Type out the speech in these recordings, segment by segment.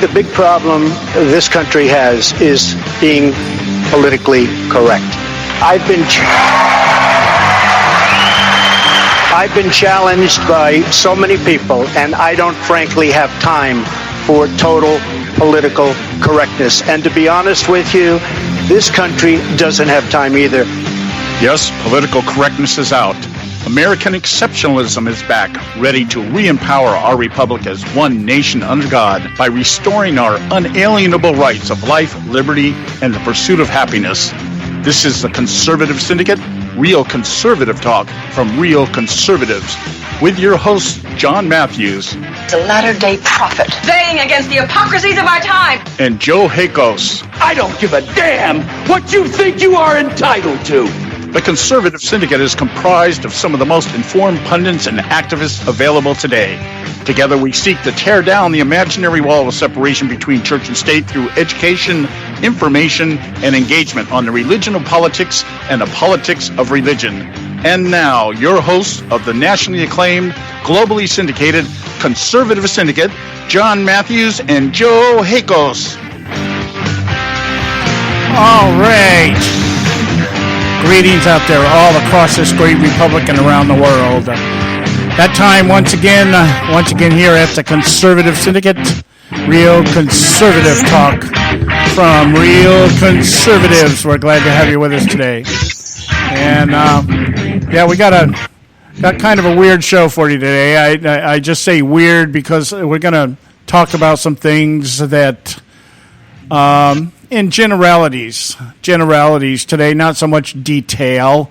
the big problem this country has is being politically correct. I've been challenged by so many people, and I don't frankly have time for total political correctness. And to be honest with you, this country doesn't have time either. Yes, political correctness is out. American exceptionalism is back, ready to re-empower our republic as one nation under God by restoring our unalienable rights of life, liberty, and the pursuit of happiness. This is the Conservative Syndicate, real conservative talk from real conservatives, with your host, John Matthews. The latter-day prophet, baying against the hypocrisies of our time. And Joe Hakos. I don't give a damn what you think you are entitled to. The Conservative Syndicate is comprised of some of the most informed pundits and activists available today. Together we seek to tear down the imaginary wall of separation between church and state through education, information, and engagement on the religion of politics and the politics of religion. And now, your hosts of the nationally acclaimed, globally syndicated Conservative Syndicate, John Matthews and Joe Hakos. All right. Greetings out there all across this great republic and around the world. That time once again here at the Conservative Syndicate, real conservative talk from real conservatives. We're glad to have you with us today. And we got kind of a weird show for you today. I just say weird because we're going to talk about some things that in generalities today, not so much detail,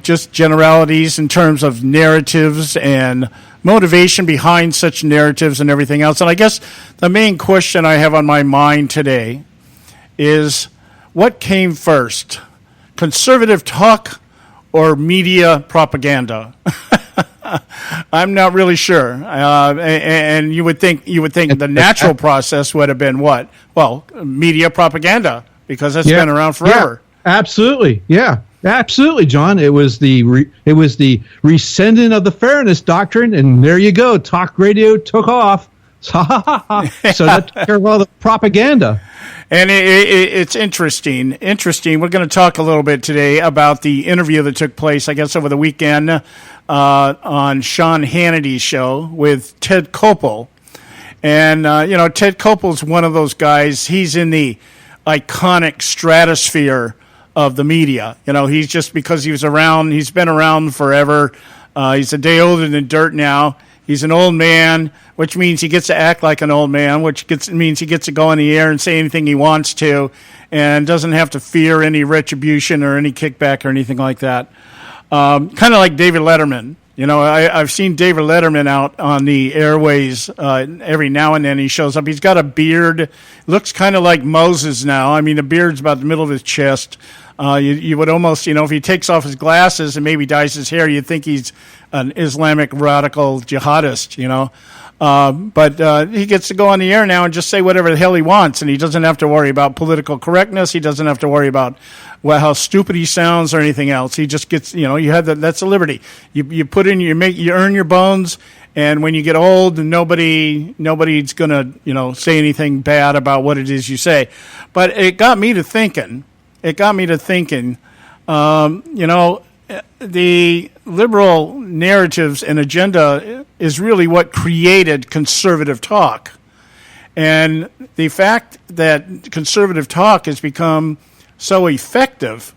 just generalities in terms of narratives and motivation behind such narratives and everything else. And I guess the main question I have on my mind today is, what came first, conservative talk or media propaganda? I'm not really sure. And you would think the natural process would have been what? Well, media propaganda, because that's been around forever. Yeah, absolutely. Yeah, absolutely, John. It was the rescinding of the fairness doctrine, and there you go. Talk radio took off. So that took care of all the propaganda. And it's interesting. We're going to talk a little bit today about the interview that took place, I guess, over the weekend on Sean Hannity's show with Ted Koppel. And, Ted Koppel's one of those guys. He's in the iconic stratosphere of the media. He's just because he's been around forever. He's a day older than dirt now. He's an old man, which means he gets to act like an old man, means he gets to go in the air and say anything he wants to and doesn't have to fear any retribution or any kickback or anything like that. Kind of like David Letterman. I've seen David Letterman out on the airways every now and then. He shows up. He's got a beard. Looks kind of like Moses now. I mean, the beard's about the middle of his chest. You would almost, if he takes off his glasses and maybe dyes his hair, you'd think he's an Islamic radical jihadist, But he gets to go on the air now and just say whatever the hell he wants, and he doesn't have to worry about political correctness. He doesn't have to worry about how stupid he sounds or anything else. He just gets, you have that's a liberty. You put in, you earn your bones, and when you get old, nobody's gonna, say anything bad about what it is you say. But it got me to thinking. The liberal narratives and agenda is really what created conservative talk. And the fact that conservative talk has become so effective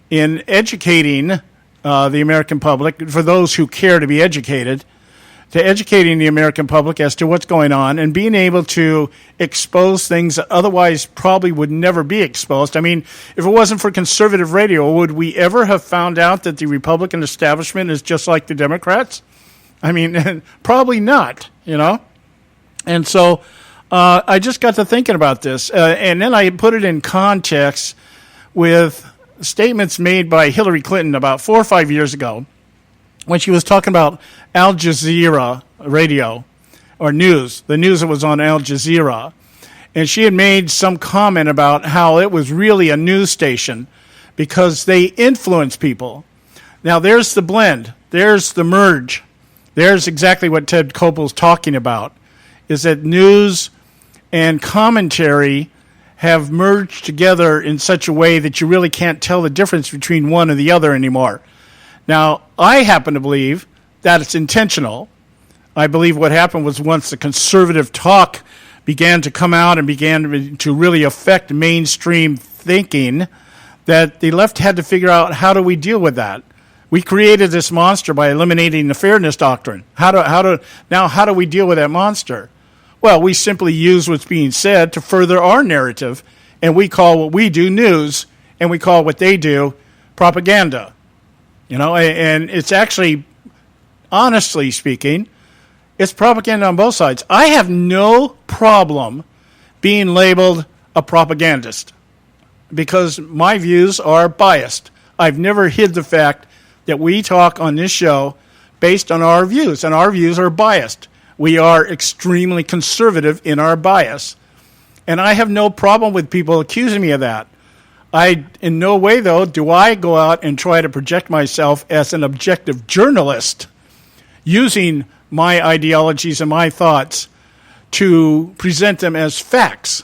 in educating the American public, for those who care to be educated, to educating the American public as to what's going on and being able to expose things that otherwise probably would never be exposed. I mean, if it wasn't for conservative radio, would we ever have found out that the Republican establishment is just like the Democrats? I mean, probably not, And so I just got to thinking about this. And then I put it in context with statements made by Hillary Clinton about 4 or 5 years ago, when she was talking about Al Jazeera radio or news, the news that was on Al Jazeera. And she had made some comment about how it was really a news station because they influence people. Now, there's the blend. There's the merge. There's exactly what Ted Koppel's talking about, is that news and commentary have merged together in such a way that you really can't tell the difference between one and the other anymore. Now, I happen to believe that it's intentional. I believe what happened was once the conservative talk began to come out and began to really affect mainstream thinking, that the left had to figure out, how do we deal with that? We created this monster by eliminating the fairness doctrine. How do we deal with that monster? Well, we simply use what's being said to further our narrative, and we call what we do news, and we call what they do propaganda. And it's actually, honestly speaking, it's propaganda on both sides. I have no problem being labeled a propagandist because my views are biased. I've never hid the fact that we talk on this show based on our views, and our views are biased. We are extremely conservative in our bias. And I have no problem with people accusing me of that. In no way, though, do I go out and try to project myself as an objective journalist using my ideologies and my thoughts to present them as facts.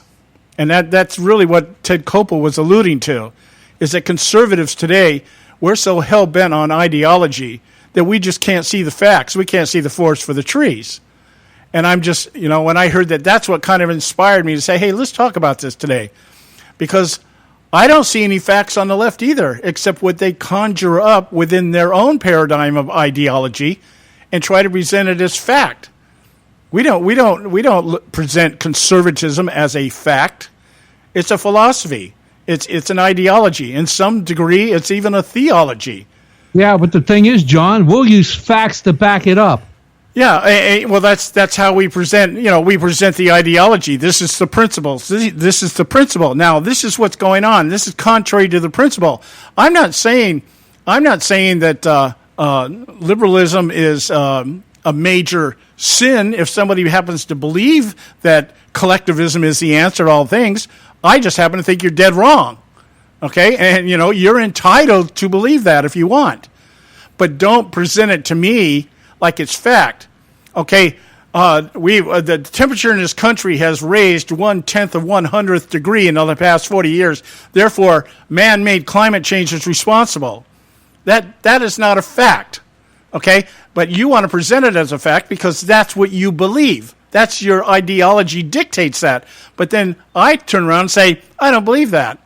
And that's really what Ted Koppel was alluding to, is that conservatives today, we're so hell-bent on ideology that we just can't see the facts. We can't see the forest for the trees. And I'm just, when I heard that, that's what kind of inspired me to say, hey, let's talk about this today. Because I don't see any facts on the left either, except what they conjure up within their own paradigm of ideology and try to present it as fact. We don't present conservatism as a fact. It's a philosophy. It's an ideology. In some degree, it's even a theology. Yeah, but the thing is, John, we'll use facts to back it up. Yeah, well, that's how we present. We present the ideology. This is the principle. This is the principle. Now, this is what's going on. This is contrary to the principle. I'm not saying that liberalism is a major sin if somebody happens to believe that collectivism is the answer to all things. I just happen to think you're dead wrong. Okay? And, you're entitled to believe that if you want. But don't present it to me like it's fact. Okay? The temperature in this country has raised 1/10 of 100th degree in the past 40 years. Therefore, man-made climate change is responsible. That is not a fact. Okay? But you want to present it as a fact because that's what you believe. That's your ideology dictates that. But then I turn around and say, I don't believe that.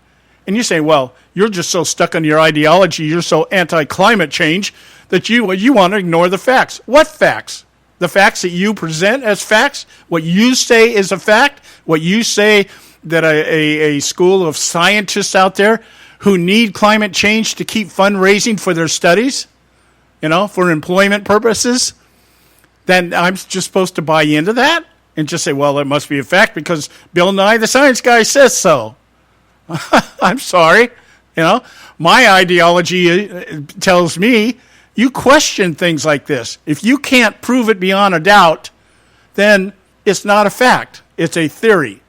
And you say, well, you're just so stuck on your ideology, you're so anti-climate change that you want to ignore the facts. What facts? The facts that you present as facts? What you say is a fact? What you say that a school of scientists out there who need climate change to keep fundraising for their studies, for employment purposes, then I'm just supposed to buy into that and just say, well, it must be a fact because Bill Nye, the science guy, says so. I'm sorry. My ideology tells me you question things like this. If you can't prove it beyond a doubt, then it's not a fact. It's a theory.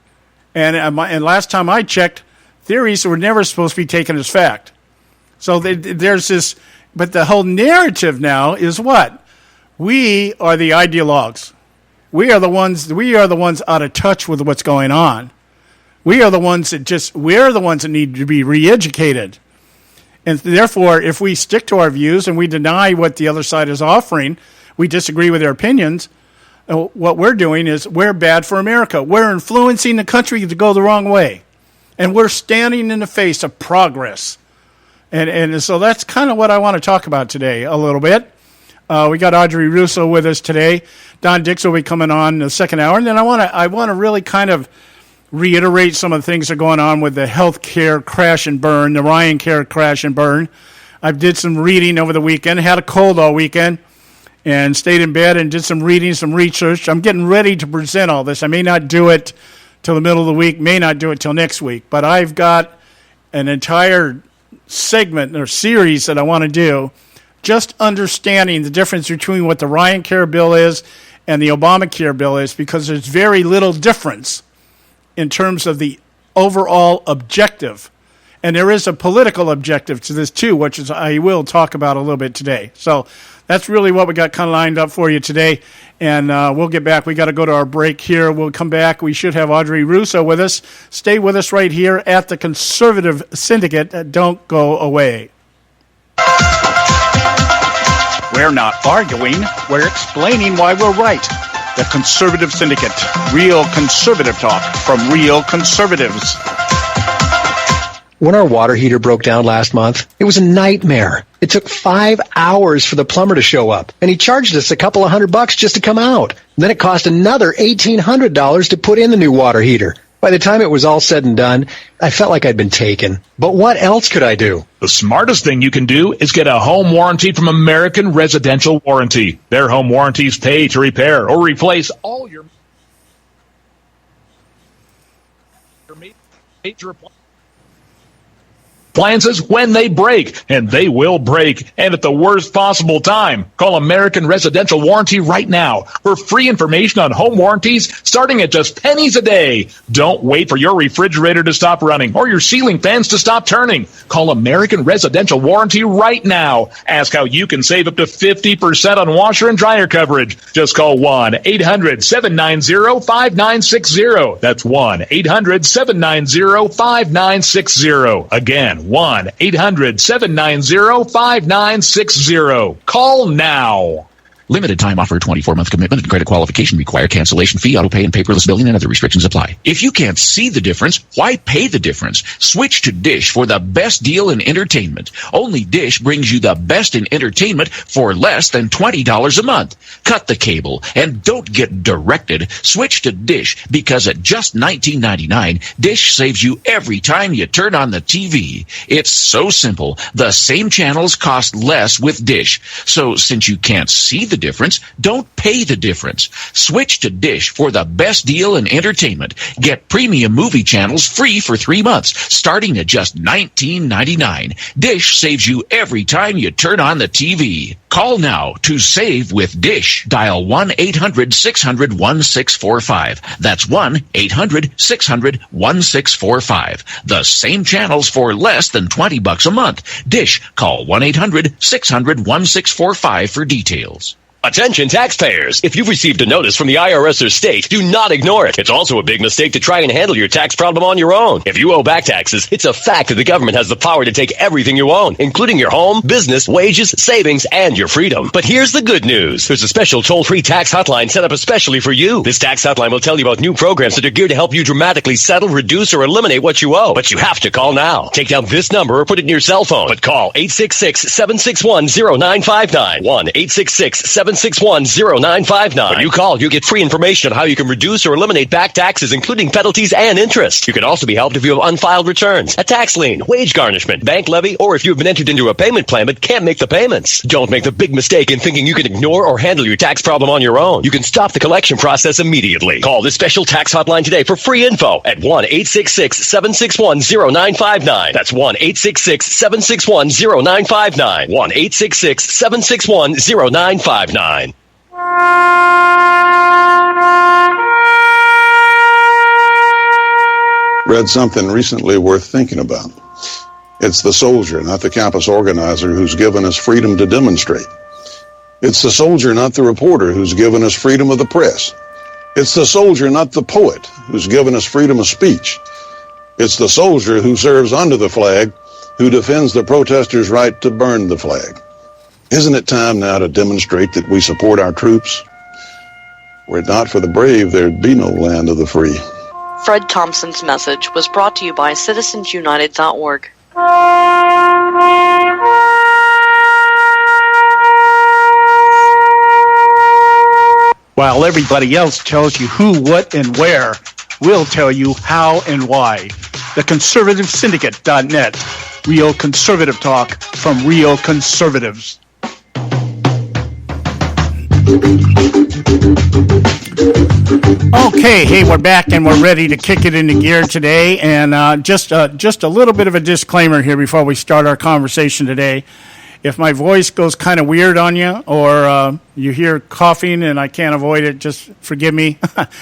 And last time I checked, theories were never supposed to be taken as fact. So there's this, but the whole narrative now is what? We are the ideologues. We are the ones out of touch with what's going on. We're the ones that need to be re-educated. And therefore, if we stick to our views and we deny what the other side is offering, we disagree with their opinions, what we're doing is we're bad for America. We're influencing the country to go the wrong way. And we're standing in the face of progress. And so that's kind of what I want to talk about today a little bit. We got Audrey Russo with us today. Don Dix will be coming on in the second hour. And then I want to really kind of reiterate some of the things that are going on with the health care crash and burn, the Ryan Care crash and burn. I did some reading over the weekend, had a cold all weekend, and stayed in bed and did some reading, some research. I'm getting ready to present all this. I may not do it till the middle of the week, may not do it till next week, but I've got an entire segment or series that I want to do just understanding the difference between what the Ryan Care bill is and the Obamacare bill is, because there's very little difference in terms of the overall objective. And there is a political objective to this too, which is I will talk about a little bit today. So that's really what we got kind of lined up for you today. And we'll get back. We got to go to our break here. We'll come back. We should have Audrey Russo with us. Stay with us right here at the Conservative Syndicate. Don't go away. We're not arguing. We're explaining why we're right. The Conservative Syndicate. Real conservative talk from real conservatives. When our water heater broke down last month, it was a nightmare. It took 5 hours for the plumber to show up, and he charged us a couple of $100 just to come out. And then it cost another $1,800 to put in the new water heater. By the time it was all said and done, I felt like I'd been taken. But what else could I do? The smartest thing you can do is get a home warranty from American Residential Warranty. Their home warranties pay to repair or replace all your major appliances when they break, and they will break, and at the worst possible time. Call American Residential Warranty right now for free information on home warranties starting at just pennies a day. Don't wait for your refrigerator to stop running or your ceiling fans to stop turning. Call American Residential Warranty right now. Ask how you can save up to 50% on washer and dryer coverage. Just call 1-800-790-5960. That's 1-800-790-5960. Again, 1-800-790-5960. Call now. Limited time offer, 24-month commitment, and credit qualification require cancellation fee, auto pay, and paperless billing, and other restrictions apply. If you can't see the difference, why pay the difference? Switch to Dish for the best deal in entertainment. Only Dish brings you the best in entertainment for less than $20 a month. Cut the cable and don't get directed. Switch to Dish because at just $19.99, Dish saves you every time you turn on the TV. It's so simple. The same channels cost less with Dish. So since you can't see the difference, don't pay the difference. Switch to Dish for the best deal in entertainment. Get premium movie channels free for 3 months, starting at just $19.99. Dish saves you every time you turn on the TV. Call now to save with Dish. Dial 1-800-600-1645. That's 1-800-600-1645. The same channels for less than $20 a month. Dish. Call 1-800-600-1645 for details. Attention taxpayers! If you've received a notice from the IRS or state, do not ignore it. It's also a big mistake to try and handle your tax problem on your own. If you owe back taxes, it's a fact that the government has the power to take everything you own, including your home, business, wages, savings, and your freedom. But here's the good news. There's a special toll-free tax hotline set up especially for you. This tax hotline will tell you about new programs that are geared to help you dramatically settle, reduce, or eliminate what you owe. But you have to call now. Take down this number or put it in your cell phone. But call 866-761-0959. 1-866-761-0959. When you call, you get free information on how you can reduce or eliminate back taxes, including penalties and interest. You can also be helped if you have unfiled returns, a tax lien, wage garnishment, bank levy, or if you have been entered into a payment plan but can't make the payments. Don't make the big mistake in thinking you can ignore or handle your tax problem on your own. You can stop the collection process immediately. Call this special tax hotline today for free info at 1-866-761-0959. That's 1-866-761-0959. 1-866-761-0959. Read something recently worth thinking about. It's the soldier, not the campus organizer, who's given us freedom to demonstrate. It's the soldier, not the reporter, who's given us freedom of the press. It's the soldier, not the poet, who's given us freedom of speech. It's the soldier who serves under the flag, who defends the protesters' right to burn the flag. Isn't it time now to demonstrate that we support our troops? Were it not for the brave, there'd be no land of the free. Fred Thompson's message was brought to you by citizensunited.org. While everybody else tells you who, what, and where, we'll tell you how and why. TheConservativeSyndicate.net. Real conservative talk from real conservatives. Okay, hey, we're back and we're ready to kick it into gear today. And just a little bit of a disclaimer here before we start our conversation today. If my voice goes kind of weird on you or you hear coughing and I can't avoid it, just forgive me.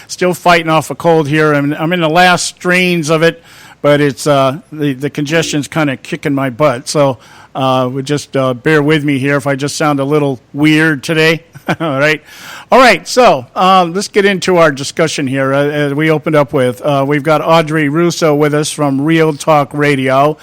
Still fighting off a cold here. I'm in the last strains of it, but it's the congestion's kind of kicking my butt. So Just bear with me here if I just sound a little weird today. All right. So let's get into our discussion here. As we opened up with, we've got Audrey Russo with us from Real Talk Radio,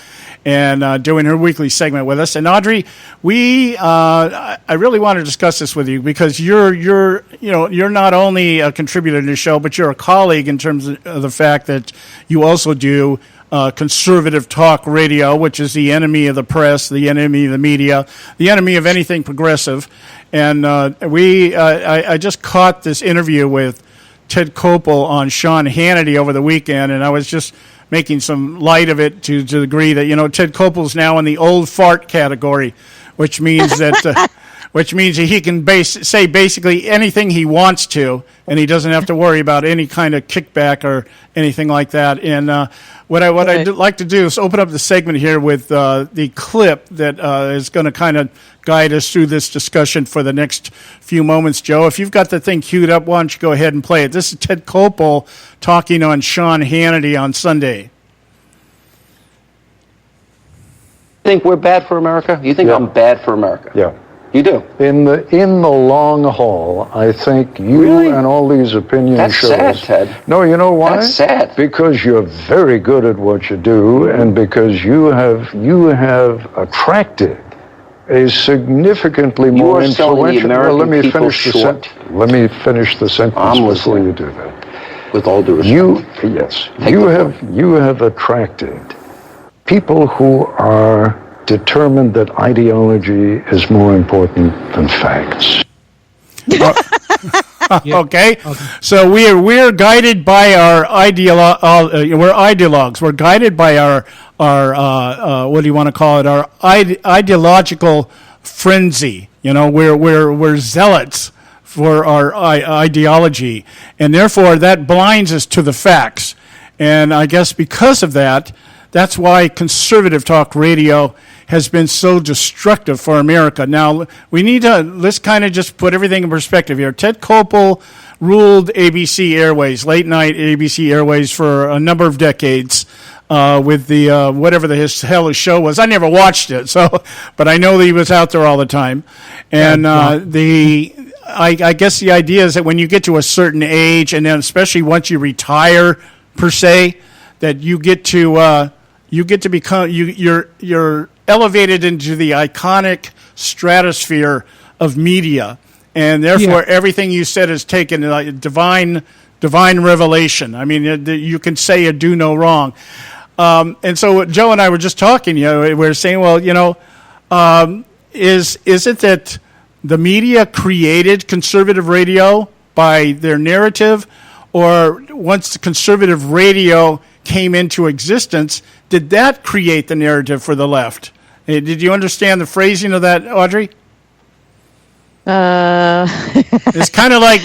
and doing her weekly segment with us. And Audrey, I really want to discuss this with you because you're not only a contributor to the show, but you're a colleague in terms of the fact that you also do Conservative Talk Radio, which is the enemy of the press, the enemy of the media, the enemy of anything progressive. And I just caught this interview with Ted Koppel on Sean Hannity over the weekend, and I was just making some light of it to the degree that, Ted Koppel's now in the old fart category, which means that he can say basically anything he wants to, and he doesn't have to worry about any kind of kickback or anything like that. And what I'd like to do is open up the segment here with the clip that is going to kind of guide us through this discussion for the next few moments. Joe, if you've got the thing queued up, why don't you go ahead and play it? This is Ted Koppel talking on Sean Hannity on Sunday. Think we're bad for America? You think I'm bad for America? Yeah. You do? In the long haul, I think you and all these opinion shows... That's sad, Ted. No, you know why? That's sad. Because you're very good at what you do, and because you have attracted a significantly more influential... Let me finish the sentence before you do that. With all due respect. You have attracted people who are determined that ideology is more important than facts. Okay, so we're guided by our we're ideologues. We're guided by our what do you want to call it? Our ideological frenzy. We're zealots for our ideology, and therefore that blinds us to the facts. And I guess because of that, that's why Conservative Talk Radio has been so destructive for America. Now, let's kind of just put everything in perspective here. Ted Koppel ruled ABC Airways, late night ABC Airways, for a number of decades with the whatever his show was. I never watched it, but I know that he was out there all the time. And I guess the idea is that when you get to a certain age, and then especially once you retire, per se, that you get to become you're elevated into the iconic stratosphere of media, and therefore everything you said is taken like divine revelation. I mean, you can say or do no wrong. And so Joe and I were just talking. We were saying, well, is it that the media created conservative radio by their narrative, or once the conservative radio came into existence, did that create the narrative for the left? Did you understand the phrasing of that, Audrey? It's kind of like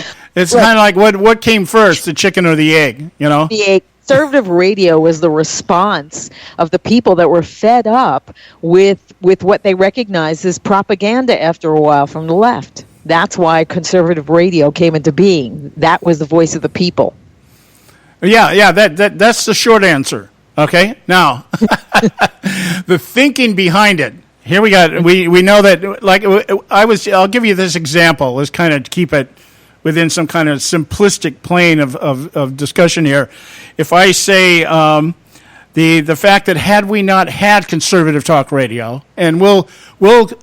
what came first, the chicken or the egg? The egg. Conservative radio was the response of the people that were fed up with what they recognized as propaganda after a while from the left. That's why conservative radio came into being. That was the voice of the people. Yeah, that's the short answer. Okay, now the thinking behind it. Here we know that. Like I'll give you this example. Let's kind of keep it within some kind of simplistic plane of discussion here. If I say the fact that had we not had conservative talk radio, and we'll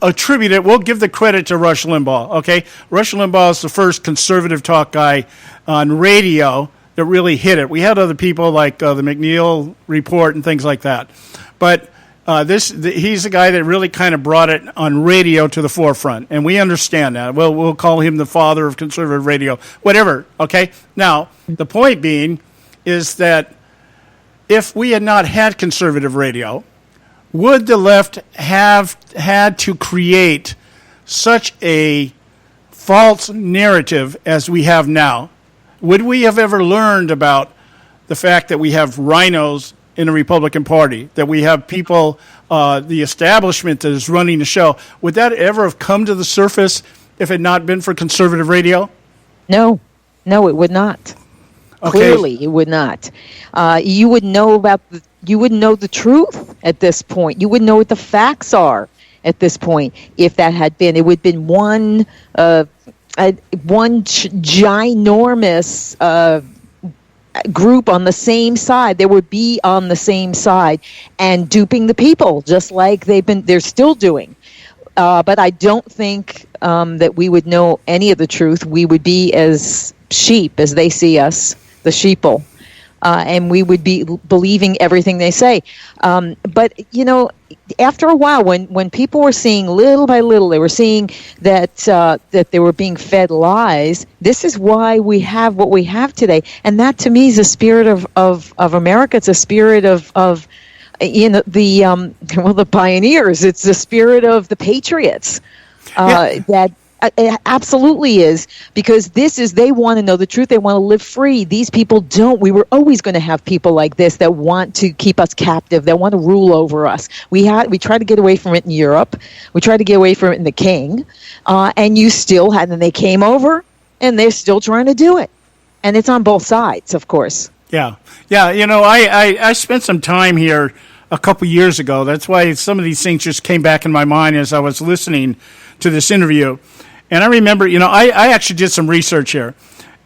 attribute it, we'll give the credit to Rush Limbaugh. Okay, Rush Limbaugh is the first conservative talk guy on radio that really hit it. We had other people like the McNeil Report and things like that, but he's the guy that really kind of brought it on radio to the forefront, and we understand that. We'll call him the father of conservative radio, whatever. Okay. Now the point being is that if we had not had conservative radio, would the left have had to create such a false narrative as we have now? Would we have ever learned about the fact that we have rhinos in the Republican Party, that we have people, the establishment that is running the show? Would that ever have come to the surface if it had not been for conservative radio? No, it would not. Okay. Clearly, it would not. You would know you wouldn't know the truth at this point. You wouldn't know what the facts are at this point. If that had been, it would have been one ginormous group on the same side. They would be on the same side and duping the people, just like they're still doing. But I don't think that we would know any of the truth. We would be as sheep as they see us, the sheeple. And we would be believing everything they say. But, after a while, when people were seeing little by little, they were seeing that they were being fed lies. This is why we have what we have today. And that, to me, is the spirit of America. It's a spirit of the pioneers. It's the spirit of the patriots that it absolutely is, because they want to know the truth. They want to live free. These people don't. We were always going to have people like this that want to keep us captive, that want to rule over us. We tried to get away from it in Europe. We tried to get away from it in the King, and you still had. And they came over, and they're still trying to do it, and it's on both sides, of course. Yeah. I spent some time here a couple years ago. That's why some of these things just came back in my mind as I was listening to this interview. And I remember, I actually did some research here.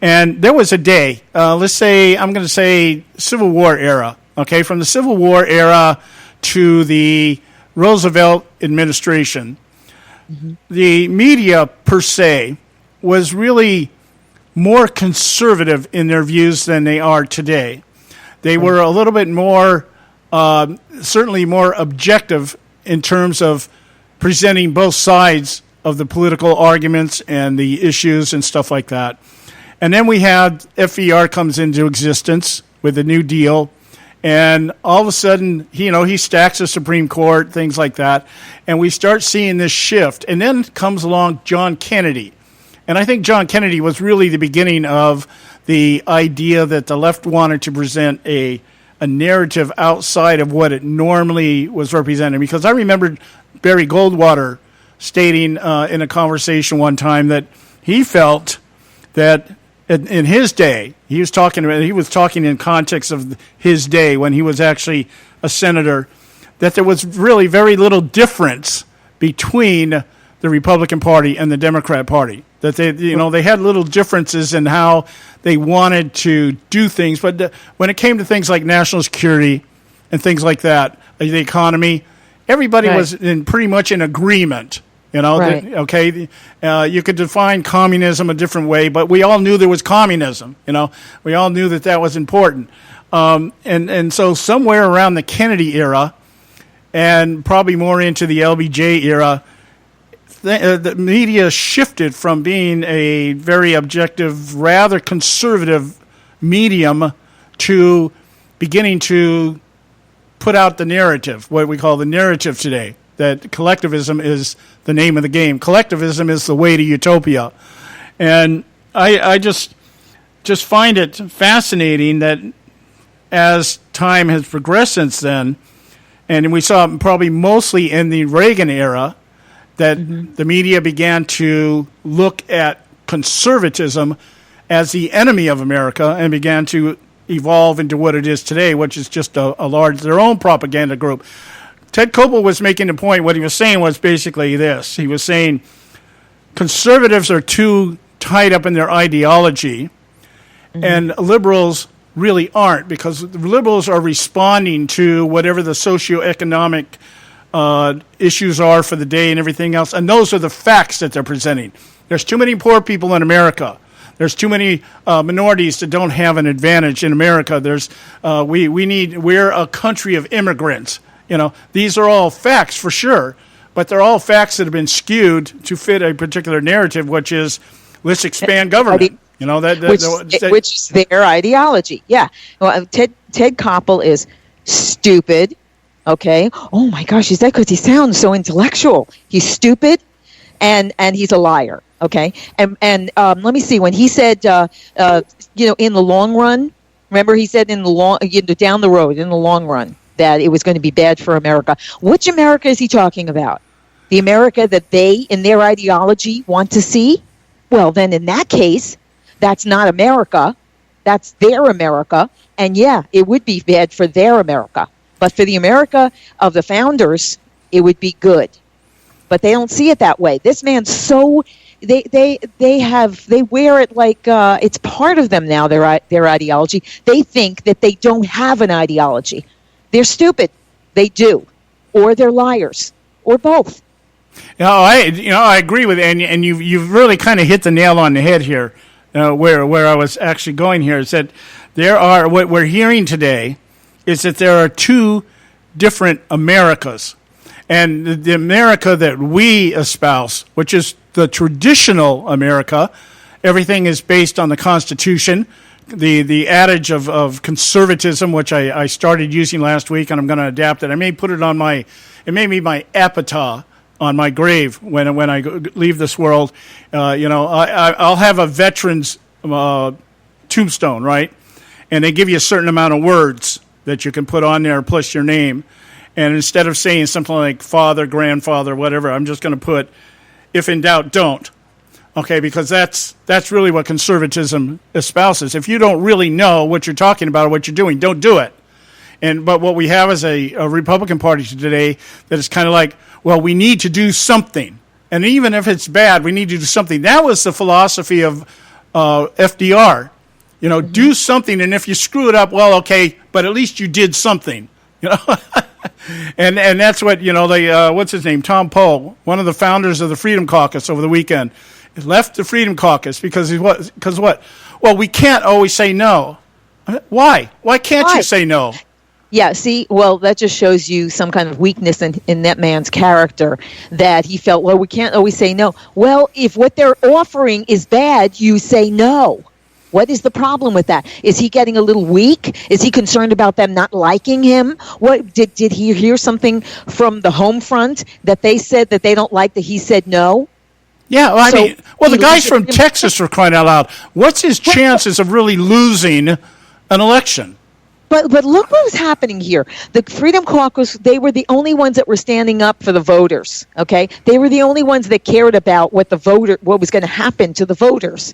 And there was a day, let's say, I'm going to say Civil War era, okay, from the Civil War era to the Roosevelt administration. Mm-hmm. The media, per se, was really more conservative in their views than they are today. They were a little bit more, certainly more objective in terms of presenting both sides of the political arguments and the issues and stuff like that. And then we had FDR comes into existence with the New Deal, and all of a sudden, he stacks the Supreme Court, things like that, and we start seeing this shift. And then comes along John Kennedy. And I think John Kennedy was really the beginning of the idea that the left wanted to present a narrative outside of what it normally was represented. Because I remember Barry Goldwater stating in a conversation one time that he felt that in his day, he was talking in context of his day when he was actually a senator, that there was really very little difference between the Republican Party and the Democrat Party. That they had little differences in how they wanted to do things, but when it came to things like national security and things like that, the economy, everybody was pretty much in agreement. Right. You could define communism a different way, but we all knew there was communism. We all knew that was important. And so somewhere around the Kennedy era, and probably more into the LBJ era, the media shifted from being a very objective, rather conservative medium to beginning to put out the narrative, what we call the narrative today, that collectivism is the name of the game. Collectivism is the way to utopia. And I just find it fascinating that as time has progressed since then, and we saw it probably mostly in the Reagan era, that the media began to look at conservatism as the enemy of America and began to evolve into what it is today, which is just their own propaganda group. Ted Koppel was making the point, what he was saying was basically this. He was saying conservatives are too tied up in their ideology, and liberals really aren't, because the liberals are responding to whatever the socioeconomic issues are for the day and everything else, and those are the facts that they're presenting. There's too many poor people in America. There's too many minorities that don't have an advantage in America. We're a country of immigrants. These are all facts for sure, but they're all facts that have been skewed to fit a particular narrative, which is let's expand government. Which is their ideology. Yeah. Well, Ted Koppel is stupid. Okay. Oh my gosh, he said, because he sounds so intellectual. He's stupid, and he's a liar. Okay. And let me see, when he said, in the long run, remember he said down the road, in the long run, that it was going to be bad for America. Which America is he talking about? The America that they, in their ideology, want to see? Well, then in that case, that's not America. That's their America. And yeah, it would be bad for their America. But for the America of the founders, it would be good. but they don't see it that way. This man's so they wear it like it's part of them now. Their ideology. They think that they don't have an ideology. They're stupid. They do, or they're liars, or both. I agree with and you've really kind of hit the nail on the head here. Where I was actually going here is that what we're hearing today is that there are two different Americas. And the America that we espouse, which is the traditional America, everything is based on the Constitution, the adage of conservatism, which I started using last week, and I'm going to adapt it. I may put it on it may be my epitaph on my grave when I leave this world. I'll have a veteran's tombstone, right? And they give you a certain amount of words that you can put on there plus your name. And instead of saying something like father, grandfather, whatever, I'm just going to put, if in doubt, don't. Okay, because that's really what conservatism espouses. If you don't really know what you're talking about or what you're doing, don't do it. But what we have is a Republican Party today that is kind of like, well, we need to do something. And even if it's bad, we need to do something. That was the philosophy of FDR. Do something, and if you screw it up, well, okay, but at least you did something. And that's what, what's his name? Tom Poe, one of the founders of the Freedom Caucus over the weekend, left the Freedom Caucus because what? Well, we can't always say no. Why? Why can't you say no? Yeah, see, well, that just shows you some kind of weakness in that man's character, that he felt, well, we can't always say no. Well, if what they're offering is bad, you say no. What is the problem with that? Is he getting a little weak? Is he concerned about them not liking him? What did he hear something from the home front that they said that they don't like that he said no? Yeah, the guy's from Texas, for crying out loud. What's his chances of really losing an election? But look what was happening here. The Freedom Caucus, they were the only ones that were standing up for the voters, okay? They were the only ones that cared about what was going to happen to the voters.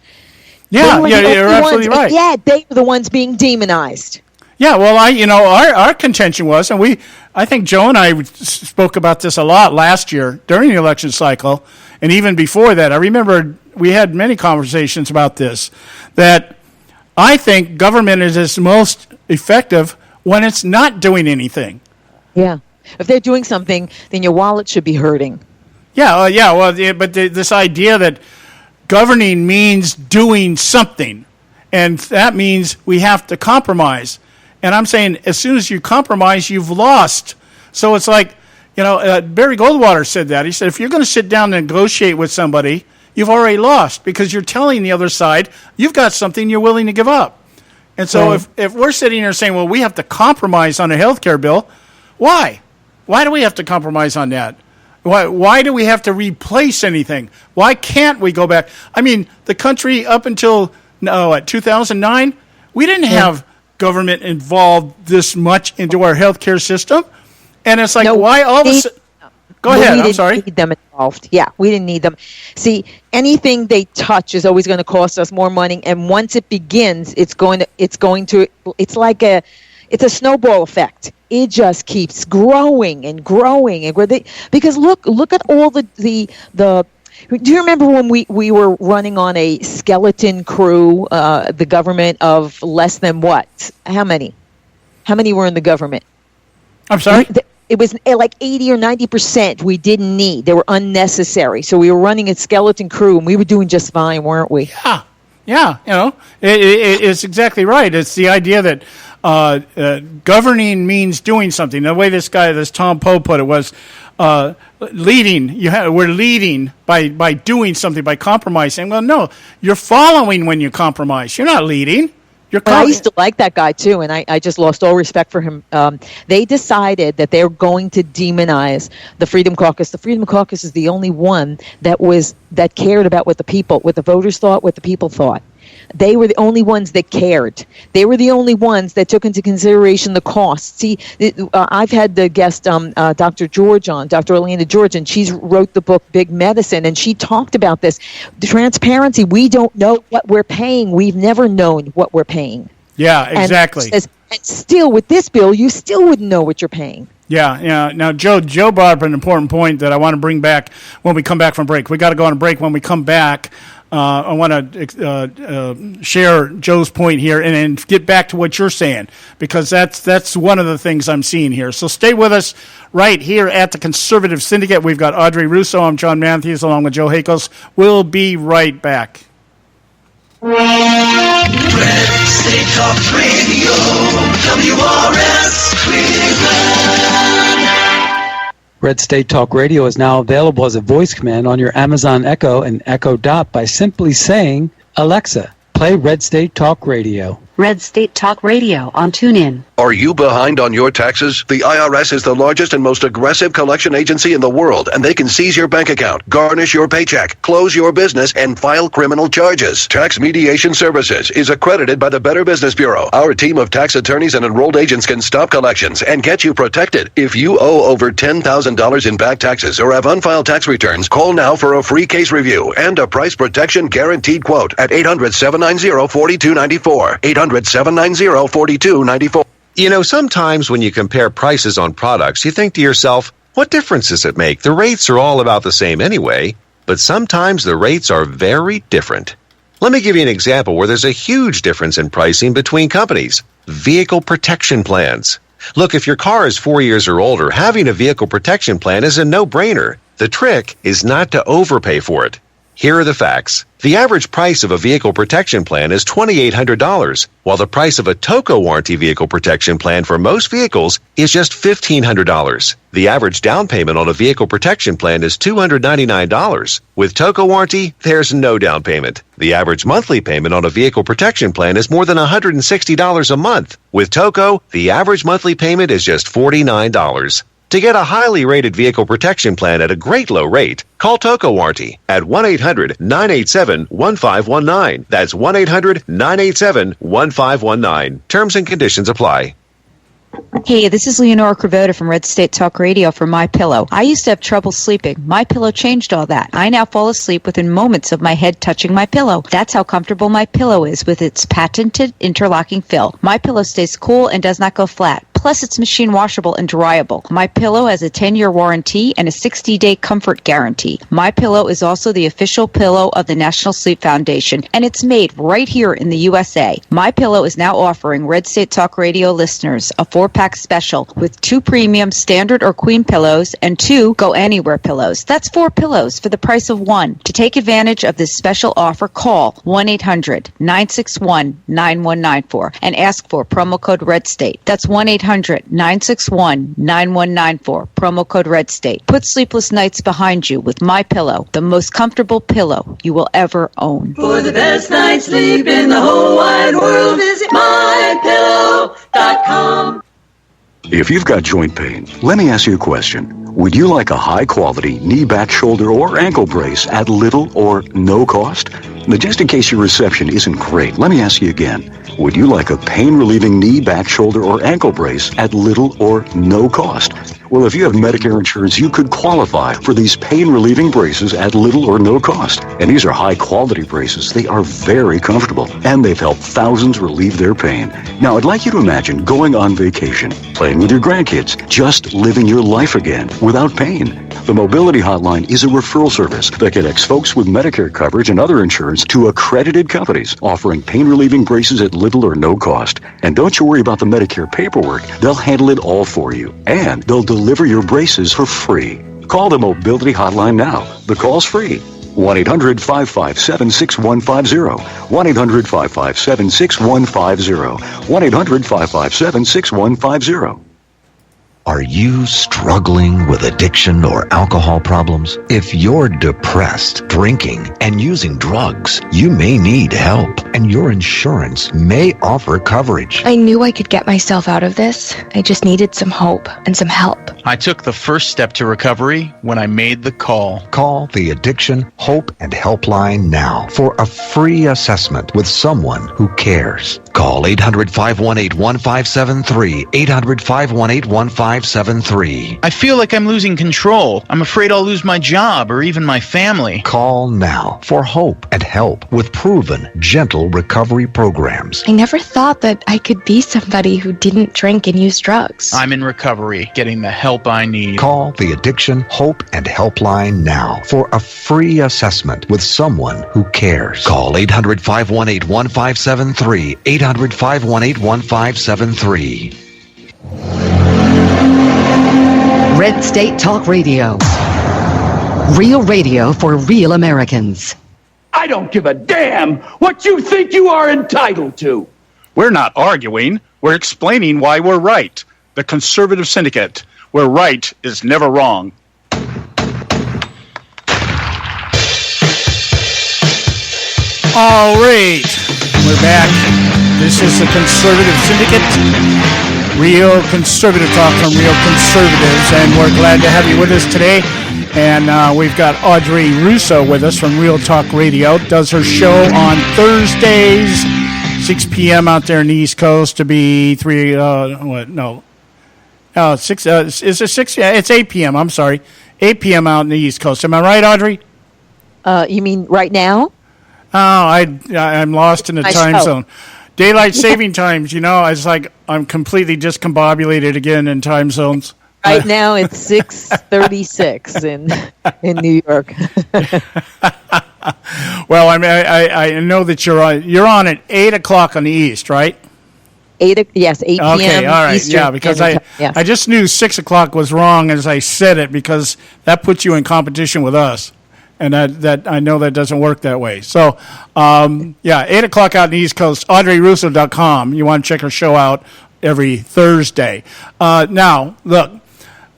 Yeah, you're absolutely right. Yeah, they were the ones being demonized. Yeah, well, our contention was, and I think Joe and I spoke about this a lot last year during the election cycle, and even before that. I remember we had many conversations about this, that I think government is its most effective when it's not doing anything. Yeah. If they're doing something, then your wallet should be hurting. But this idea that governing means doing something, and that means we have to compromise. And I'm saying as soon as you compromise, you've lost. So it's like, Barry Goldwater said that. He said, if you're going to sit down and negotiate with somebody, you've already lost, because you're telling the other side you've got something you're willing to give up. And so if we're sitting here saying, well, we have to compromise on a health care bill, why? Why do we have to compromise on that? Why do we have to replace anything? Why can't we go back? I mean, the country up until 2009, we didn't have government involved this much into our health care system. And it's like, why all of a sudden... Go ahead, I'm sorry. We didn't need them involved. Yeah, we didn't need them. See, anything they touch is always going to cost us more money, and once it begins, it's like a snowball effect. It just keeps growing and growing, because look at all the. Do you remember when we were running on a skeleton crew, the government of less than what? How many? How many were in the government? I'm sorry? It was like 80 or 90% we didn't need. They were unnecessary. So we were running a skeleton crew, and we were doing just fine, weren't we? Yeah. It's exactly right. It's the idea that governing means doing something. The way this Tom Poe put it was leading. We're leading by doing something, by compromising. Well, no, you're following when you compromise. You're not leading. I used to like that guy too, and I just lost all respect for him. They decided that they're going to demonize the Freedom Caucus. The Freedom Caucus is the only one that cared about what the voters thought, what the people thought. They were the only ones that cared. They were the only ones that took into consideration the cost. See, I've had the guest, Dr. George on, Dr. Orlando George, and she wrote the book Big Medicine, and she talked about this. The transparency, we don't know what we're paying. We've never known what we're paying. Yeah, exactly. And still, with this bill, you still wouldn't know what you're paying. Yeah. Now, Joe brought up an important point that I want to bring back when we come back from break. We got to go on a break. When we come back, I want to share Joe's point here and get back to what you're saying, because that's one of the things I'm seeing here. So stay with us right here at the Conservative Syndicate. We've got Audrey Russo. I'm John Matthews along with Joe Hakos. We'll be right back. Red State Talk Radio, WRS Cleveland. Red State Talk Radio is now available as a voice command on your Amazon Echo and Echo Dot by simply saying, Alexa, play Red State Talk Radio. Red State Talk Radio on TuneIn. Are you behind on your taxes? The IRS is the largest and most aggressive collection agency in the world, and they can seize your bank account, garnish your paycheck, close your business, and file criminal charges. Tax Mediation Services is accredited by the Better Business Bureau. Our team of tax attorneys and enrolled agents can stop collections and get you protected. If you owe over $10,000 in back taxes or have unfiled tax returns, call now for a free case review and a price protection guaranteed quote at 800-790-4294. 800-790-4294. You know, sometimes when you compare prices on products, you think to yourself, what difference does it make? The rates are all about the same anyway, but sometimes the rates are very different. Let me give you an example where there's a huge difference in pricing between companies. Vehicle protection plans. Look, if your car is 4 years or older, having a vehicle protection plan is a no-brainer. The trick is not to overpay for it. Here are the facts. The average price of a vehicle protection plan is $2,800, while the price of a TOCO warranty vehicle protection plan for most vehicles is just $1,500. The average down payment on a vehicle protection plan is $299. With TOCO warranty, there's no down payment. The average monthly payment on a vehicle protection plan is more than $160 a month. With TOCO, the average monthly payment is just $49. To get a highly rated vehicle protection plan at a great low rate, call TOCO Warranty at 1-800-987-1519. That's 1-800-987-1519. Terms and conditions apply. Hey, this is Leonora Cravota from Red State Talk Radio for MyPillow. I used to have trouble sleeping. MyPillow changed all that. I now fall asleep within moments of my head touching my pillow. That's how comfortable MyPillow is with its patented interlocking fill. MyPillow stays cool and does not go flat. Plus, it's machine washable and dryable. MyPillow has a 10-year warranty and a 60-day comfort guarantee. MyPillow is also the official pillow of the National Sleep Foundation, and it's made right here in the USA. MyPillow is now offering Red State Talk Radio listeners a 4-pack special with 2 premium standard or queen pillows and 2 go anywhere pillows. That's 4 pillows for the price of 1. To take advantage of this special offer, call 1-800-961-9194 and ask for promo code RedState. That's 1-800-961-9194, promo code RedState. Put sleepless nights behind you with MyPillow, the most comfortable pillow you will ever own. For the best night's sleep in the whole wide world, visit MyPillow.com. If you've got joint pain, let me ask you a question. Would you like a high-quality knee, back, shoulder, or ankle brace at little or no cost? Now, just in case your reception isn't great, let me ask you again. Would you like a pain-relieving knee, back, shoulder, or ankle brace at little or no cost? Well, if you have Medicare insurance, you could qualify for these pain-relieving braces at little or no cost. And these are high-quality braces. They are very comfortable, and they've helped thousands relieve their pain. Now, I'd like you to imagine going on vacation, playing with your grandkids, just living your life again without pain. The Mobility Hotline is a referral service that connects folks with Medicare coverage and other insurance to accredited companies offering pain-relieving braces at little or no cost. And don't you worry about the Medicare paperwork. They'll handle it all for you. And they'll deliver your braces for free. Call the Mobility Hotline now. The call's free. 1-800-557-6150. 1-800-557-6150. 1-800-557-6150. Are you struggling with addiction or alcohol problems? If you're depressed, drinking, and using drugs, you may need help, and your insurance may offer coverage. I knew I could get myself out of this. I just needed some hope and some help. I took the first step to recovery when I made the call. Call the Addiction, Hope, and Helpline now for a free assessment with someone who cares. Call 800-518-1573, 800-518-1573. 800-518-1573. I feel like I'm losing control. I'm afraid I'll lose my job or even my family. Call now for hope and help with proven, gentle recovery programs. I never thought that I could be somebody who didn't drink and use drugs. I'm in recovery, getting the help I need. Call the Addiction Hope and Helpline now for a free assessment with someone who cares. Call 800-518-1573. 800-518-1573. Red State Talk Radio. Real radio for real Americans. I don't give a damn what you think you are entitled to. We're not arguing. We're explaining why we're right. The Conservative Syndicate, where right is never wrong. All right, we're back. This is the Conservative Syndicate, real conservative talk from real conservatives, and we're glad to have you with us today. And we've got Audrey Russo with us from Real Talk Radio. Does her show on Thursdays, 6 p.m. out there in the East Coast to be 6, is it 6? Yeah, it's 8 p.m., I'm sorry. 8 p.m. out in the East Coast. Am I right, Audrey? You mean right now? Oh, I'm lost in the time zone. Daylight saving times, it's like I'm completely discombobulated again in time zones. Right now it's 6:36 in New York. Well, I know that you're on at 8 o'clock on the East, right? 8 p.m. Okay, all right, Eastern yeah, because I just knew 6 o'clock was wrong as I said it, because that puts you in competition with us. And that I know that doesn't work that way. So, 8 o'clock out in the East Coast, AudreyRusso.com. You want to check her show out every Thursday. Now, look,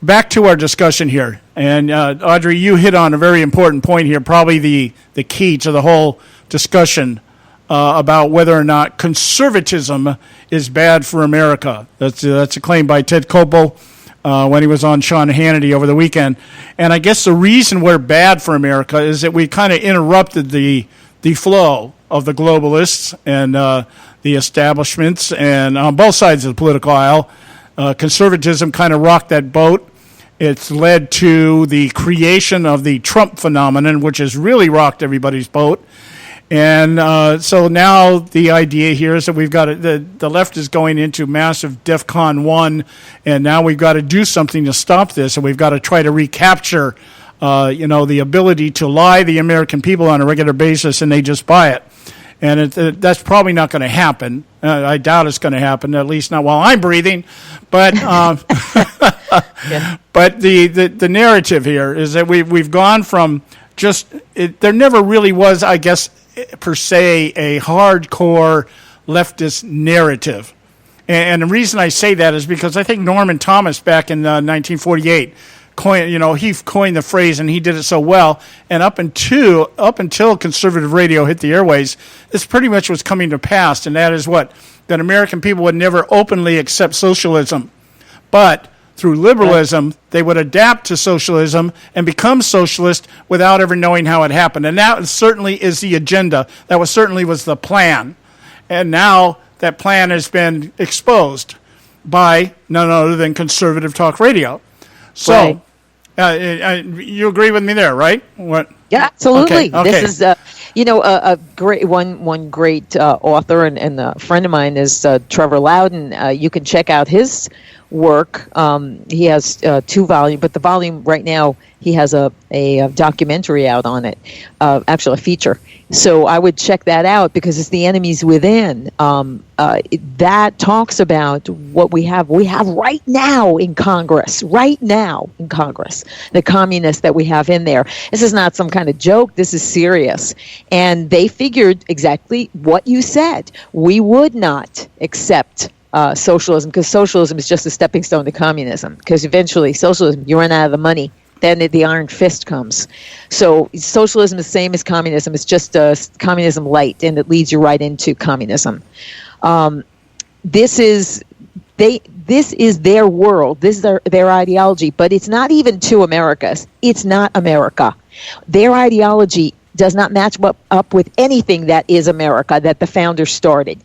back to our discussion here. And, Audrey, you hit on a very important point here, probably the key to the whole discussion about whether or not conservatism is bad for America. That's a claim by Ted Koppel. When he was on Sean Hannity over the weekend. And I guess the reason we're bad for America is that we kind of interrupted the flow of the globalists and the establishments, and on both sides of the political aisle. Conservatism kind of rocked that boat. It's led to the creation of the Trump phenomenon, which has really rocked everybody's boat. And so now the idea here is that we've got the left is going into massive DEFCON 1, and now we've got to do something to stop this, and we've got to try to recapture, the ability to lie the American people on a regular basis, and they just buy it. And that's probably not going to happen. I doubt it's going to happen, at least not while I'm breathing. But but the narrative here is that we've gone from there never really was, I guess, per se, a hardcore leftist narrative. And the reason I say that is because I think Norman Thomas back in 1948 coined the phrase, and he did it so well. And up until conservative radio hit the airways, this pretty much was coming to pass, and that is that American people would never openly accept socialism. But through liberalism, they would adapt to socialism and become socialist without ever knowing how it happened. And that certainly is the agenda. That certainly was the plan. And now that plan has been exposed by none other than Conservative Talk Radio. So, you agree with me there, right? What? Yeah, absolutely. Okay. This is, a great one great author and a friend of mine is Trevor Loudon. You can check out his work. He has 2 volumes, but the volume right now, he has a documentary out on it, actually a feature. So I would check that out because it's The Enemies Within. That talks about what we have right now in Congress, the communists that we have in there. This is not some kind of joke. This is serious. And they figured exactly what you said. We would not accept socialism, because socialism is just a stepping stone to communism, because eventually socialism, you run out of the money, then the iron fist comes. So socialism is the same as communism. It's just communism light, and it leads you right into communism. This is their world. This is their ideology, but it's not even 2 Americas. It's not America. Their ideology does not match up with anything that is America, that the founders started.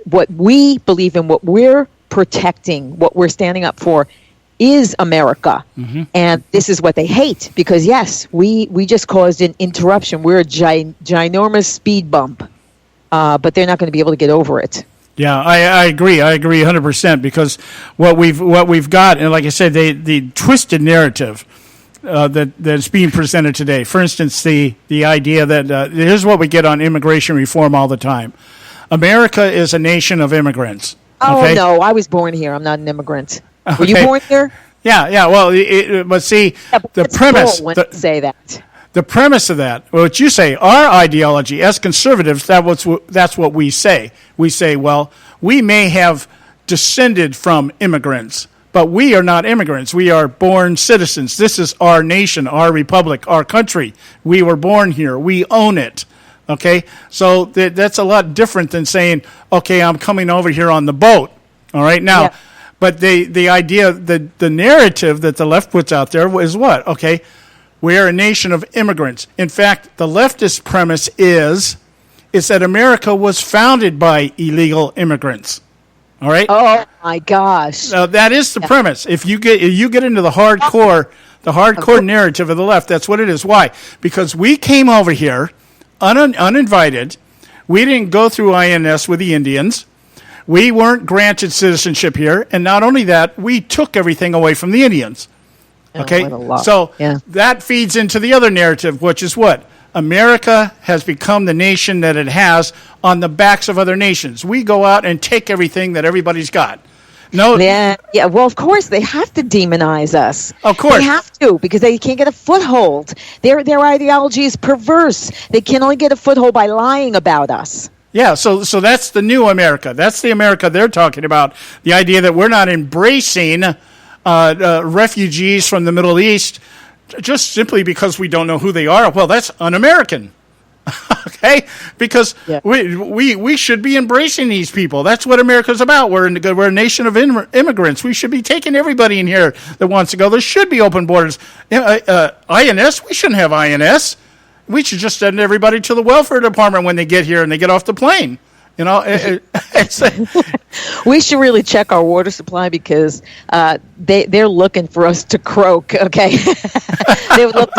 What we believe in, what we're protecting, what we're standing up for, is America. And this is what they hate because, yes, we just caused an interruption. We're a ginormous speed bump, but they're not going to be able to get over it. Yeah, I agree. I agree 100% because what we've got, and like I said, the twisted narrative that's being presented today. For instance, the idea that here's what we get on immigration reform all the time: America is a nation of immigrants. Oh no, I was born here. I'm not an immigrant. Were you born here? Yeah. Well, but see, the premise. Say that. The premise of that, what you say, our ideology as conservatives, that's what we say. We say, well, we may have descended from immigrants, but we are not immigrants. We are born citizens. This is our nation, our republic, our country. We were born here. We own it. Okay? So that's a lot different than saying, okay, I'm coming over here on the boat. All right? Now, but the idea, the narrative that the left puts out there is what? Okay, we are a nation of immigrants. In fact, the leftist premise is that America was founded by illegal immigrants. All right? Oh my gosh! Now, that is the premise. If you get into the hardcore narrative of the left, that's what it is. Why? Because we came over here uninvited. We didn't go through INS with the Indians. We weren't granted citizenship here, and not only that, we took everything away from the Indians. Okay, so that feeds into the other narrative, which is what? America has become the nation that it has on the backs of other nations. We go out and take everything that everybody's got. No, yeah. Well, of course they have to demonize us. Of course they have to because they can't get a foothold. Their ideology is perverse. They can only get a foothold by lying about us. Yeah, so that's the new America. That's the America they're talking about. The idea that we're not embracing refugees from the Middle East just simply because we don't know who they are. Well, that's un-American. Okay? Because we should be embracing these people. That's what America's about. We're a nation of immigrants. We should be taking everybody in here that wants to go. There should be open borders. INS, we shouldn't have INS. We should just send everybody to the welfare department when they get here and they get off the plane. You know, we should really check our water supply because they're looking for us to croak. Okay, they would look.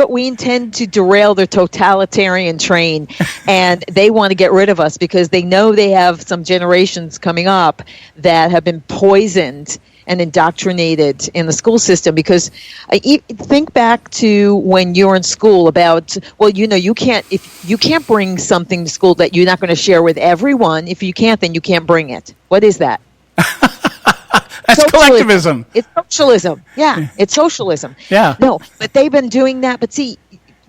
We intend to derail their totalitarian train, and they want to get rid of us because they know they have some generations coming up that have been poisoned and indoctrinated in the school system. Because think back to when you were in school about, well, you can't bring something to school that you're not going to share with everyone. If you can't, then you can't bring it. What is that? That's collectivism. It's socialism. Yeah, it's socialism. Yeah. No, but they've been doing that. But see,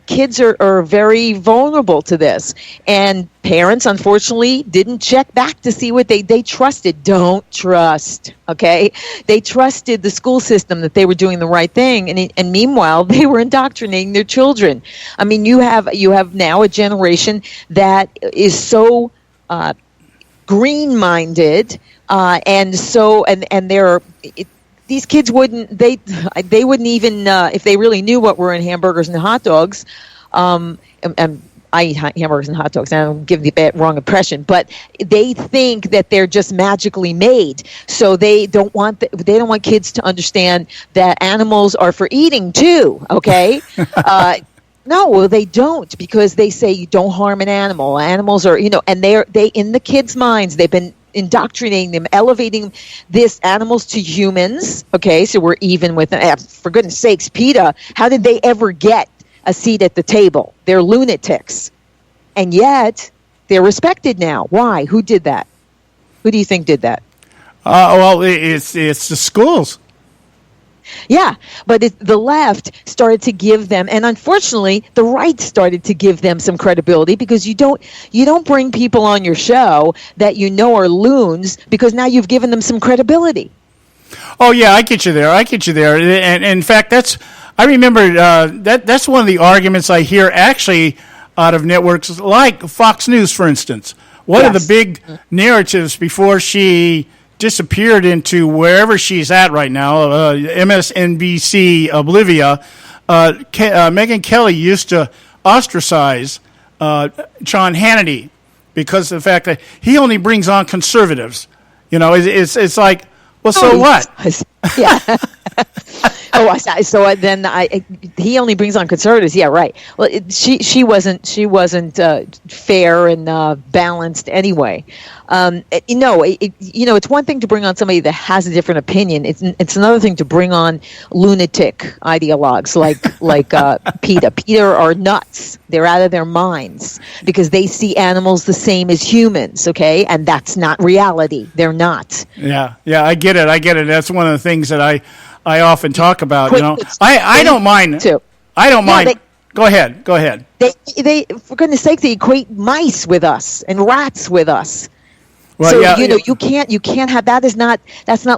kids are very vulnerable to this. And parents, unfortunately, didn't check back to see what they trusted. Don't trust, okay? They trusted the school system that they were doing the right thing. And meanwhile, they were indoctrinating their children. I mean, you have now a generation that is so green-minded and they're... These kids wouldn't even if they really knew what were in hamburgers and hot dogs. I eat hamburgers and hot dogs. I don't give the wrong impression, but they think that they're just magically made. So they don't want kids to understand that animals are for eating too. Okay. No, they don't, because they say you don't harm an animal. Animals are, and they in the kids' minds, they've been indoctrinating them, elevating this animals to humans. Okay, so we're even with them. For goodness sakes, PETA, how did they ever get a seat at the table? They're lunatics. And yet, they're respected now. Why? Who did that? Who do you think did that? Well, it's the schools. Yeah, but the left started to give them, and unfortunately, the right started to give them some credibility, because you don't bring people on your show that are loons, because now you've given them some credibility. Oh yeah, I get you there. And in fact, I remember that's one of the arguments I hear actually out of networks like Fox News, for instance. One of the big narratives before she disappeared into wherever she's at right now, MSNBC Oblivia, Megyn Kelly used to ostracize Sean Hannity because of the fact that he only brings on conservatives. It's like, Well, so what? Yeah. He only brings on conservatives. Yeah, right. Well, she wasn't fair and balanced anyway. It's one thing to bring on somebody that has a different opinion. It's another thing to bring on lunatic ideologues like PETA. PETA are nuts. They're out of their minds because they see animals the same as humans. Okay, and that's not reality. They're not. Yeah, I get it. That's one of the things that I often talk about. I don't mind. I don't mind. Go ahead. They for goodness sake, they equate mice with us and rats with us. Well, so you can't have that's not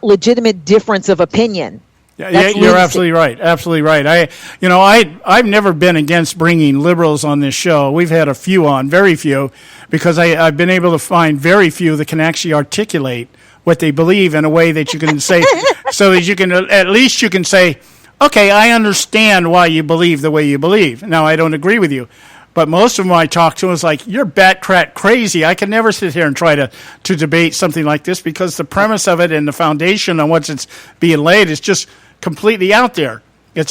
legitimate difference of opinion. Yeah, you're absolutely right. Absolutely right. I've never been against bringing liberals on this show. We've had a few on, very few, because I've been able to find very few that can actually articulate what they believe in a way that you can say, so that you can at least you can say, okay, I understand why you believe the way you believe. Now, I don't agree with you. But most of them I talk to is like, you're bat-crack crazy. I can never sit here and try to debate something like this because the premise of it and the foundation on which it's being laid is just completely out there. It's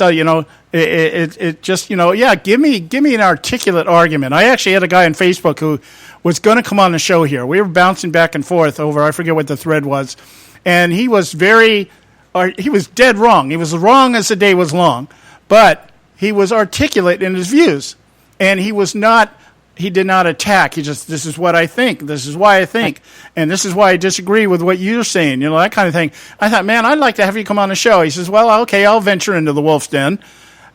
give me an articulate argument. I actually had a guy on Facebook who was going to come on the show here. We were bouncing back and forth over, I forget what the thread was, and he was dead wrong. He was wrong as the day was long, but he was articulate in his views. And he did not attack. He just, this is what I think. This is why I think. And this is why I disagree with what you're saying, that kind of thing. I thought, man, I'd like to have you come on the show. He says, well, okay, I'll venture into the wolf's den.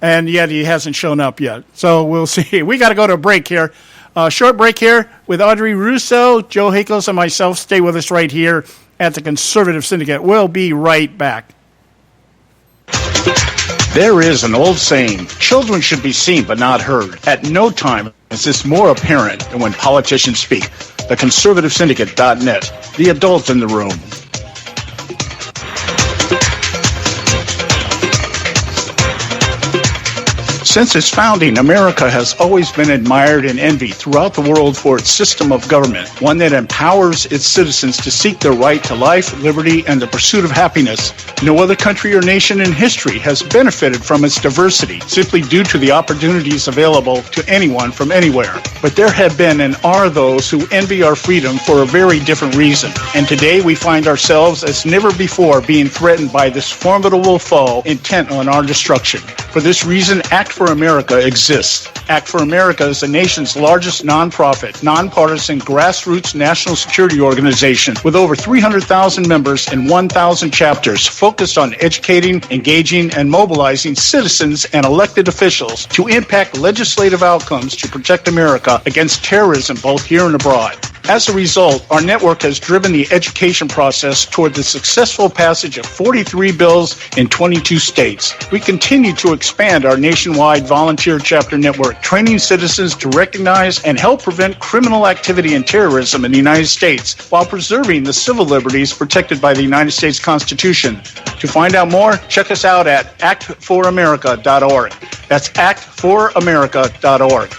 And yet he hasn't shown up yet. So we'll see. We got to go to a break here. Short break here with Audrey Russo, Joe Hakos, and myself. Stay with us right here at the Conservative Syndicate. We'll be right back. There is an old saying, children should be seen but not heard. At no time is this more apparent than when politicians speak. TheConservativeSyndicate.net, the adult in the room. Since its founding, America has always been admired and envied throughout the world for its system of government, one that empowers its citizens to seek their right to life, liberty, and the pursuit of happiness. No other country or nation in history has benefited from its diversity simply due to the opportunities available to anyone from anywhere. But there have been and are those who envy our freedom for a very different reason. And today we find ourselves as never before being threatened by this formidable foe intent on our destruction. For this reason, Act for America exists. Act for America is the nation's largest nonprofit, nonpartisan, grassroots national security organization with over 300,000 members and 1,000 chapters focused on educating, engaging, and mobilizing citizens and elected officials to impact legislative outcomes to protect America against terrorism both here and abroad. As a result, our network has driven the education process toward the successful passage of 43 bills in 22 states. We continue to expand our nationwide volunteer chapter network, training citizens to recognize and help prevent criminal activity and terrorism in the United States while preserving the civil liberties protected by the United States Constitution. To find out more, check us out at actforamerica.org. That's actforamerica.org.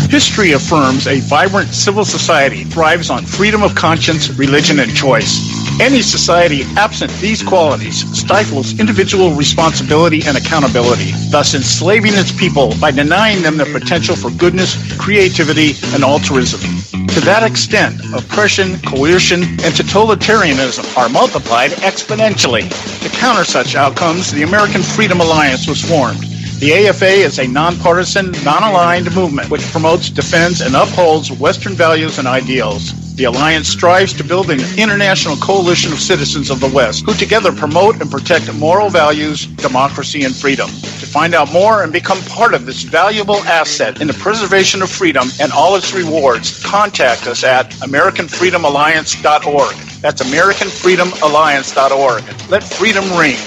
History affirms a vibrant civil society thrives on freedom of conscience, religion, and choice. Any society absent these qualities stifles individual responsibility and accountability, thus enslaving its people by denying them the potential for goodness, creativity, and altruism. To that extent, oppression, coercion, and totalitarianism are multiplied exponentially. To counter such outcomes, the American Freedom Alliance was formed. The AFA is a nonpartisan, non-aligned movement which promotes, defends, and upholds Western values and ideals. The Alliance strives to build an international coalition of citizens of the West who together promote and protect moral values, democracy, and freedom. To find out more and become part of this valuable asset in the preservation of freedom and all its rewards, contact us at AmericanFreedomAlliance.org. That's AmericanFreedomAlliance.org. Let freedom ring.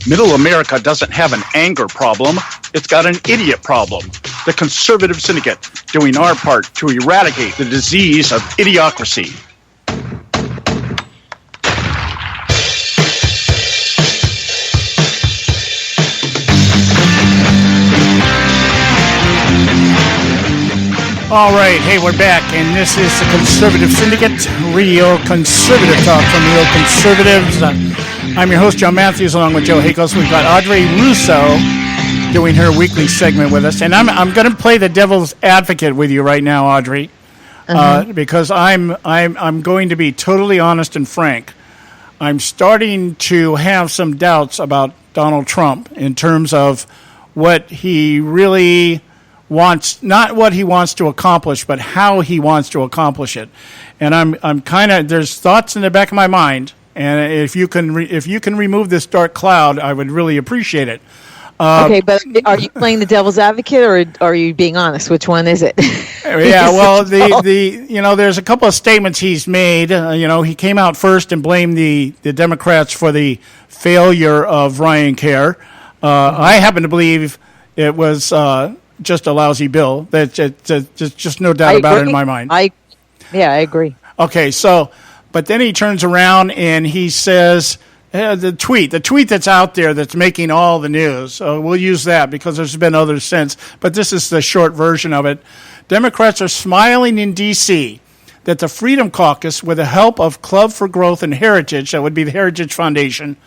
Middle America doesn't have an anger problem. It's got an idiot problem. The Conservative Syndicate, doing our part to eradicate the disease of idiocracy. All right, hey, we're back, and this is the Conservative Syndicate, real conservative talk from real conservatives. I'm your host, John Matthews, along with Joe Hakos. We've got Audrey Russo doing her weekly segment with us, and I'm going to play the devil's advocate with you right now, Audrey, because I'm going to be totally honest and frank. I'm starting to have some doubts about Donald Trump in terms of what he really wants, not what he wants to accomplish, but how he wants to accomplish it. And I'm kind of, there's thoughts in the back of my mind, and if you can remove this dark cloud, I would really appreciate it. Okay, but are you playing the devil's advocate, or are you being honest? Which one is it? Yeah, well, there's a couple of statements he's made. He came out first and blamed the Democrats for the failure of Ryan Care. I happen to believe it was just a lousy bill. There's just no doubt about it in my mind. I agree. Okay, but then he turns around and he says, the tweet that's out there that's making all the news, we'll use that because there's been others since, but this is the short version of it. Democrats are smiling in D.C. that the Freedom Caucus, with the help of Club for Growth and Heritage, that would be the Heritage Foundation,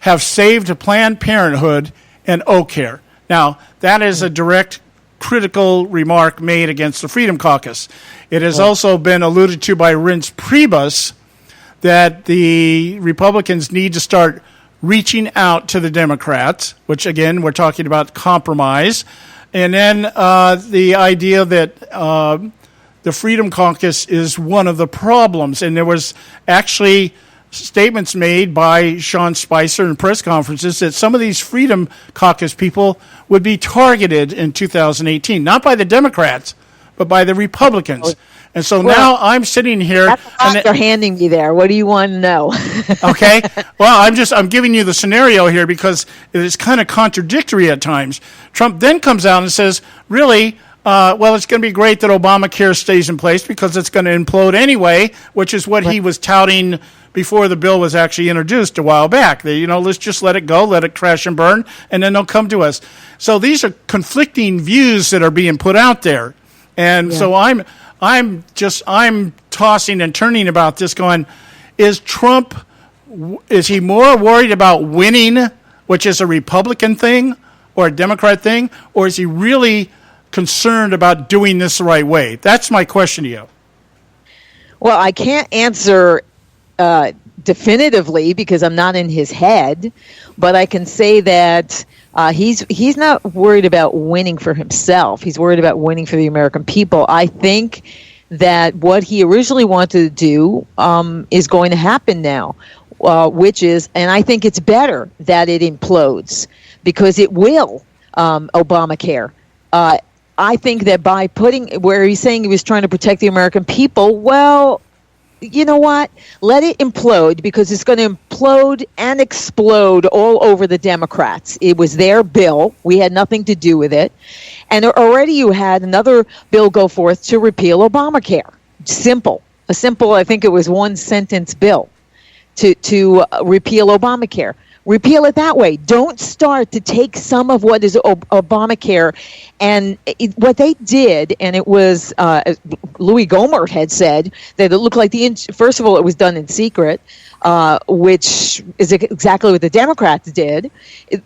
have saved Planned Parenthood and Care. Now, that is a direct critical remark made against the Freedom Caucus. It has also been alluded to by Reince Priebus that the Republicans need to start reaching out to the Democrats, which, again, we're talking about compromise. And then the idea that the Freedom Caucus is one of the problems. And there was actually statements made by Sean Spicer in press conferences that some of these Freedom Caucus people would be targeted in 2018, not by the Democrats, but by the Republicans. And so now I'm sitting here. That's they're handing me there. What do you want to know? Okay. Well, I'm giving you the scenario here because it is kind of contradictory at times. Trump then comes out and says, really, it's going to be great that Obamacare stays in place because it's going to implode anyway, which is what he was touting before the bill was actually introduced a while back. Let's just let it go, let it crash and burn, and then they'll come to us. So these are conflicting views that are being put out there. And so I'm tossing and turning about this going, is he more worried about winning, which is a Republican thing or a Democrat thing, or is he really concerned about doing this the right way? That's my question to you. Well, I can't answer definitively because I'm not in his head, but I can say that he's not worried about winning for himself. He's worried about winning for the American people. I think that what he originally wanted to do is going to happen now, which is, and I think it's better that it implodes because it will, Obamacare. I think that by putting, where he's saying he was trying to protect the American people, well, you know what? Let it implode because it's going to implode and explode all over the Democrats. It was their bill. We had nothing to do with it. And already you had another bill go forth to repeal Obamacare. A simple, I think it was one sentence bill to repeal Obamacare. Repeal it that way. Don't start to take some of what is Obamacare. And what they did, and it was, Louis Gohmert had said that it looked like first of all, it was done in secret, which is exactly what the Democrats did.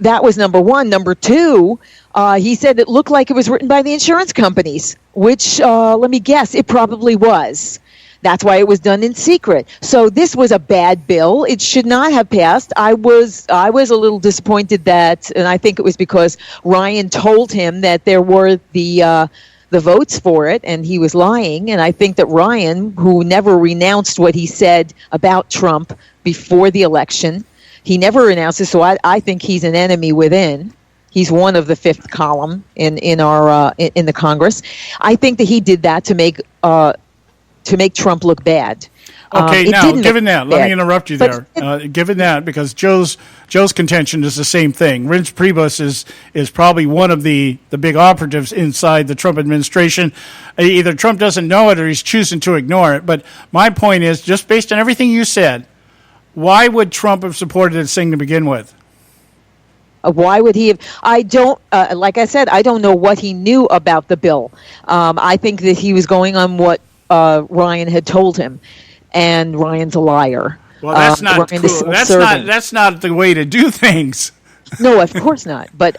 That was number one. Number two, he said it looked like it was written by the insurance companies, which, let me guess, it probably was. That's why it was done in secret. So this was a bad bill. It should not have passed. I was a little disappointed that, and I think it was because Ryan told him that there were the votes for it, and he was lying. And I think that Ryan, who never renounced what he said about Trump before the election, he never renounced it. So I think he's an enemy within. He's one of the fifth column in the Congress. I think that he did that to make Trump look bad. Okay, now, given that, let me interrupt you there. Given that, because Joe's contention is the same thing. Reince Priebus is probably one of the big operatives inside the Trump administration. Either Trump doesn't know it or he's choosing to ignore it. But my point is, just based on everything you said, why would Trump have supported this thing to begin with? Why would he have? I don't, like I said, I don't know what he knew about the bill. I think that he was going on what Ryan had told him, and Ryan's a liar. Well, that's not cool. That's not the way to do things. No, of course not. But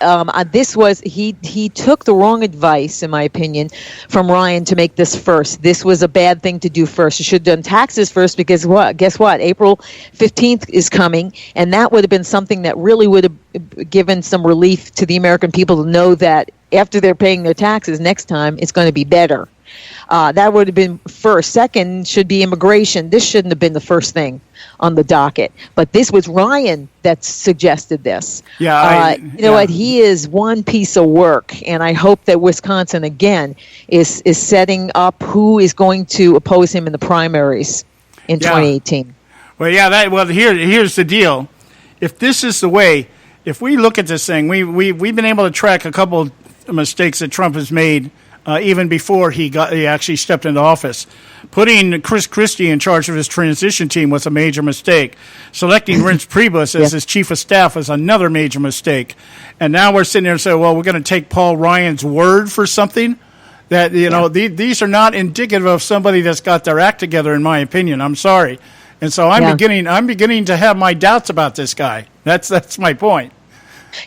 this was he took the wrong advice, in my opinion, from Ryan to make this first. This was a bad thing to do first. You should have done taxes first because guess what? April 15th is coming, and that would have been something that really would have given some relief to the American people to know that after they're paying their taxes next time, it's going to be better. That would have been first. Second should be immigration. This shouldn't have been the first thing on the docket. But this was Ryan that suggested this. Yeah, you know what? He is one piece of work, and I hope that Wisconsin, again, is setting up who is going to oppose him in the primaries in 2018. Well, here's the deal. If this is the way, if we look at this thing, we've been able to track a couple of mistakes that Trump has made even before he actually stepped into office. Putting Chris Christie in charge of his transition team was a major mistake. Selecting Reince Priebus as his chief of staff was another major mistake. And now we're sitting there and saying, well, we're going to take Paul Ryan's word for something that, these are not indicative of somebody that's got their act together, in my opinion. I'm sorry. And so I'm beginning to have my doubts about this guy. That's my point.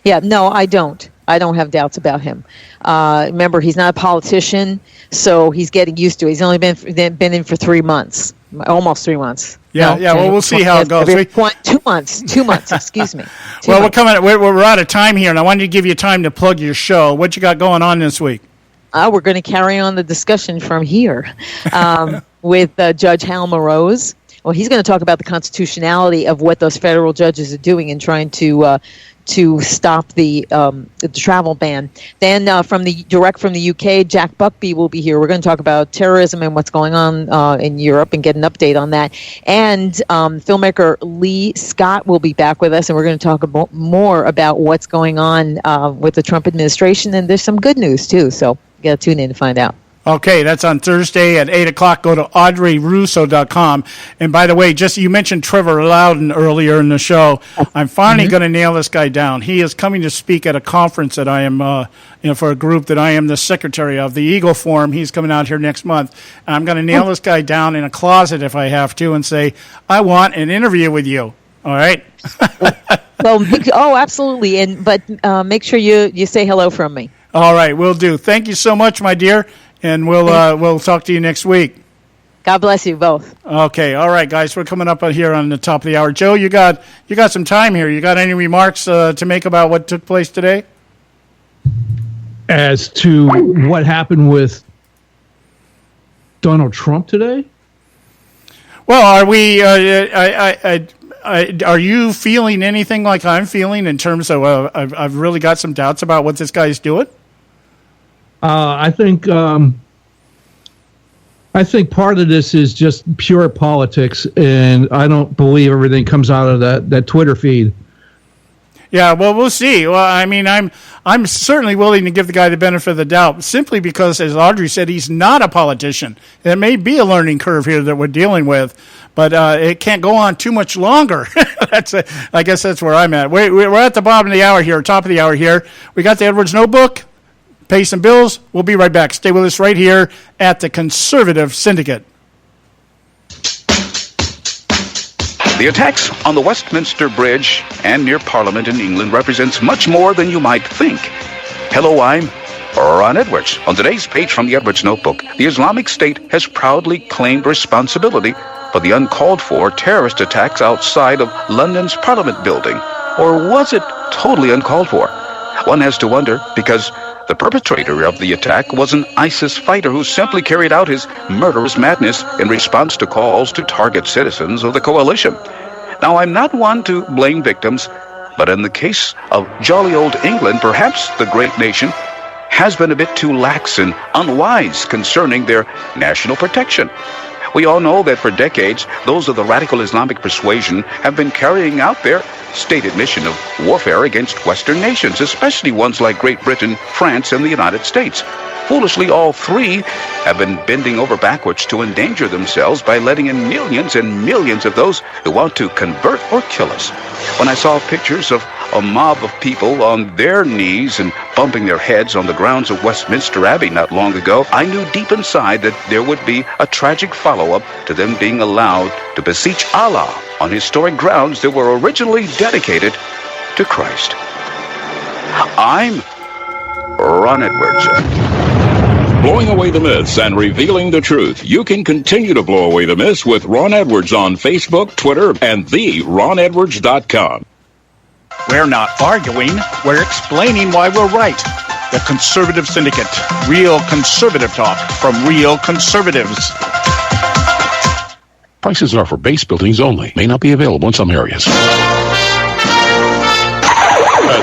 Yeah, no, I don't. I don't have doubts about him. Remember, he's not a politician, so he's getting used to it. He's only been in for 3 months, almost 3 months. Well, we'll see how it goes. 2 months, excuse me. We're out of time here, and I wanted to give you time to plug your show. What you got going on this week? We're going to carry on the discussion from here with Judge Hal Morose. Well, he's going to talk about the constitutionality of what those federal judges are doing in trying to stop the travel ban. Then from the UK, Jack Buckby will be here. We're going to talk about terrorism and what's going on in Europe and get an update on that. And filmmaker Lee Scott will be back with us, and we're going to talk more about what's going on with the Trump administration. And there's some good news, too, so you got to tune in to find out. Okay, that's on Thursday at 8 o'clock. Go to AudreyRusso.com. And by the way, you mentioned Trevor Loudon earlier in the show. I'm finally going to nail this guy down. He is coming to speak at a conference that I am, for a group that I am the secretary of, the Eagle Forum. He's coming out here next month. And I'm going to nail this guy down in a closet if I have to and say, I want an interview with you. All right? Absolutely. But make sure you say hello from me. All right, will do. Thank you so much, my dear. And we'll talk to you next week. God bless you both. Okay, all right, guys. We're coming up here on the top of the hour. Joe, you got some time here. You got any remarks to make about what took place today? As to what happened with Donald Trump today? Well, are we? Are you feeling anything like I'm feeling in terms of I've really got some doubts about what this guy's doing? I think part of this is just pure politics, and I don't believe everything comes out of that Twitter feed. Yeah, well, we'll see. Well, I mean, I'm certainly willing to give the guy the benefit of the doubt, simply because, as Audrey said, he's not a politician. There may be a learning curve here that we're dealing with, but it can't go on too much longer. I guess that's where I'm at. We're at the bottom of the hour here, top of the hour here. We got the Edwards Notebook. Pay some bills. We'll be right back. Stay with us right here at the Conservative Syndicate. The attacks on the Westminster Bridge and near Parliament in England represents much more than you might think. Hello, I'm Ron Edwards. On today's page from the Edwards Notebook, the Islamic State has proudly claimed responsibility for the uncalled-for terrorist attacks outside of London's Parliament building. Or was it totally uncalled for? One has to wonder, because the perpetrator of the attack was an ISIS fighter who simply carried out his murderous madness in response to calls to target citizens of the coalition. Now, I'm not one to blame victims, but in the case of jolly old England, perhaps the great nation has been a bit too lax and unwise concerning their national protection. We all know that for decades, those of the radical Islamic persuasion have been carrying out their stated mission of warfare against Western nations, especially ones like Great Britain, France, and the United States. Foolishly, all three have been bending over backwards to endanger themselves by letting in millions and millions of those who want to convert or kill us. When I saw pictures of a mob of people on their knees and bumping their heads on the grounds of Westminster Abbey not long ago, I knew deep inside that there would be a tragic follow-up to them being allowed to beseech Allah on historic grounds that were originally dedicated to Christ. I'm Ron Edwards. Blowing away the myths and revealing the truth. You can continue to blow away the myths with Ron Edwards on Facebook, Twitter, and theronedwards.com. We're not arguing, we're explaining why we're right. The Conservative Syndicate. Real conservative talk from real conservatives. Prices are for base buildings only. May not be available in some areas.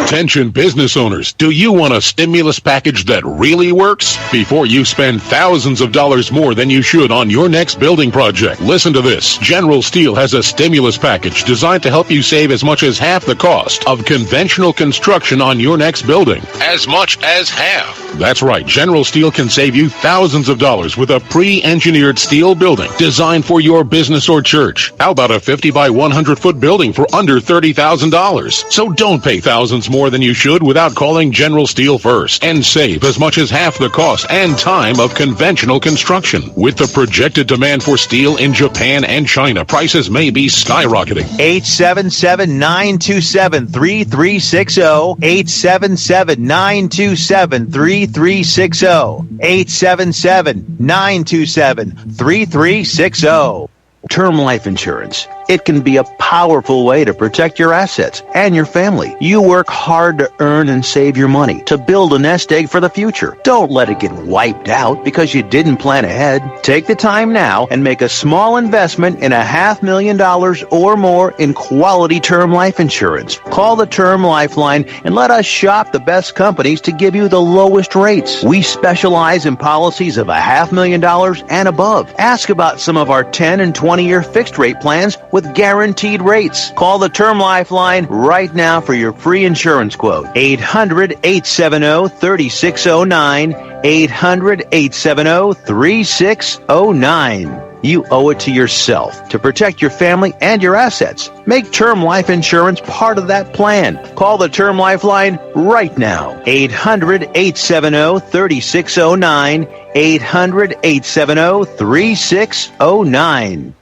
Attention business owners, do you want a stimulus package that really works? Before you spend thousands of dollars more than you should on your next building project, listen to this. General Steel has a stimulus package designed to help you save as much as half the cost of conventional construction on your next building. As much as half. That's right. General Steel can save you thousands of dollars with a pre-engineered steel building designed for your business or church. How about a 50 by 100 foot building for under $30,000? So don't pay thousands more than you should without calling General Steel first and save as much as half the cost and time of conventional construction. With the projected demand for steel in Japan and China, prices may be skyrocketing. 877-927-3360. 877-927-3360. 877-927-3360. Term life insurance. It can be a powerful way to protect your assets and your family. You work hard to earn and save your money to build a nest egg for the future. Don't let it get wiped out because you didn't plan ahead. Take the time now and make a small investment in $500,000 or more in quality term life insurance. Call the Term Lifeline and let us shop the best companies to give you the lowest rates. We specialize in policies of $500,000 and above. Ask about some of our 10 and 20-year fixed rate plans with guaranteed rates. Call the Term Lifeline right now for your free insurance quote. 800-870-3609. 800-870-3609. You owe it to yourself to protect your family and your assets. Make term life insurance part of that plan. Call the Term Lifeline right now. 800-870-3609. 800-870-3609.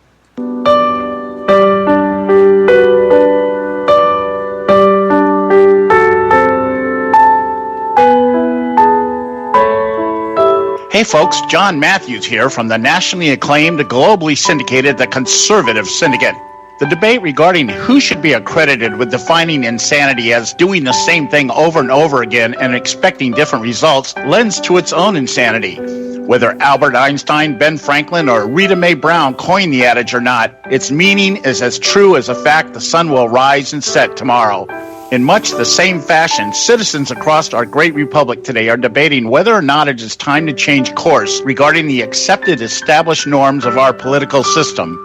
Hey folks, John Matthews here from the nationally acclaimed, globally syndicated, the Conservative Syndicate. The debate regarding who should be accredited with defining insanity as doing the same thing over and over again and expecting different results lends to its own insanity. Whether Albert Einstein, Ben Franklin, or Rita Mae Brown coined the adage or not, its meaning is as true as the fact the sun will rise and set tomorrow. In much the same fashion, citizens across our great republic today are debating whether or not it is time to change course regarding the accepted established norms of our political system.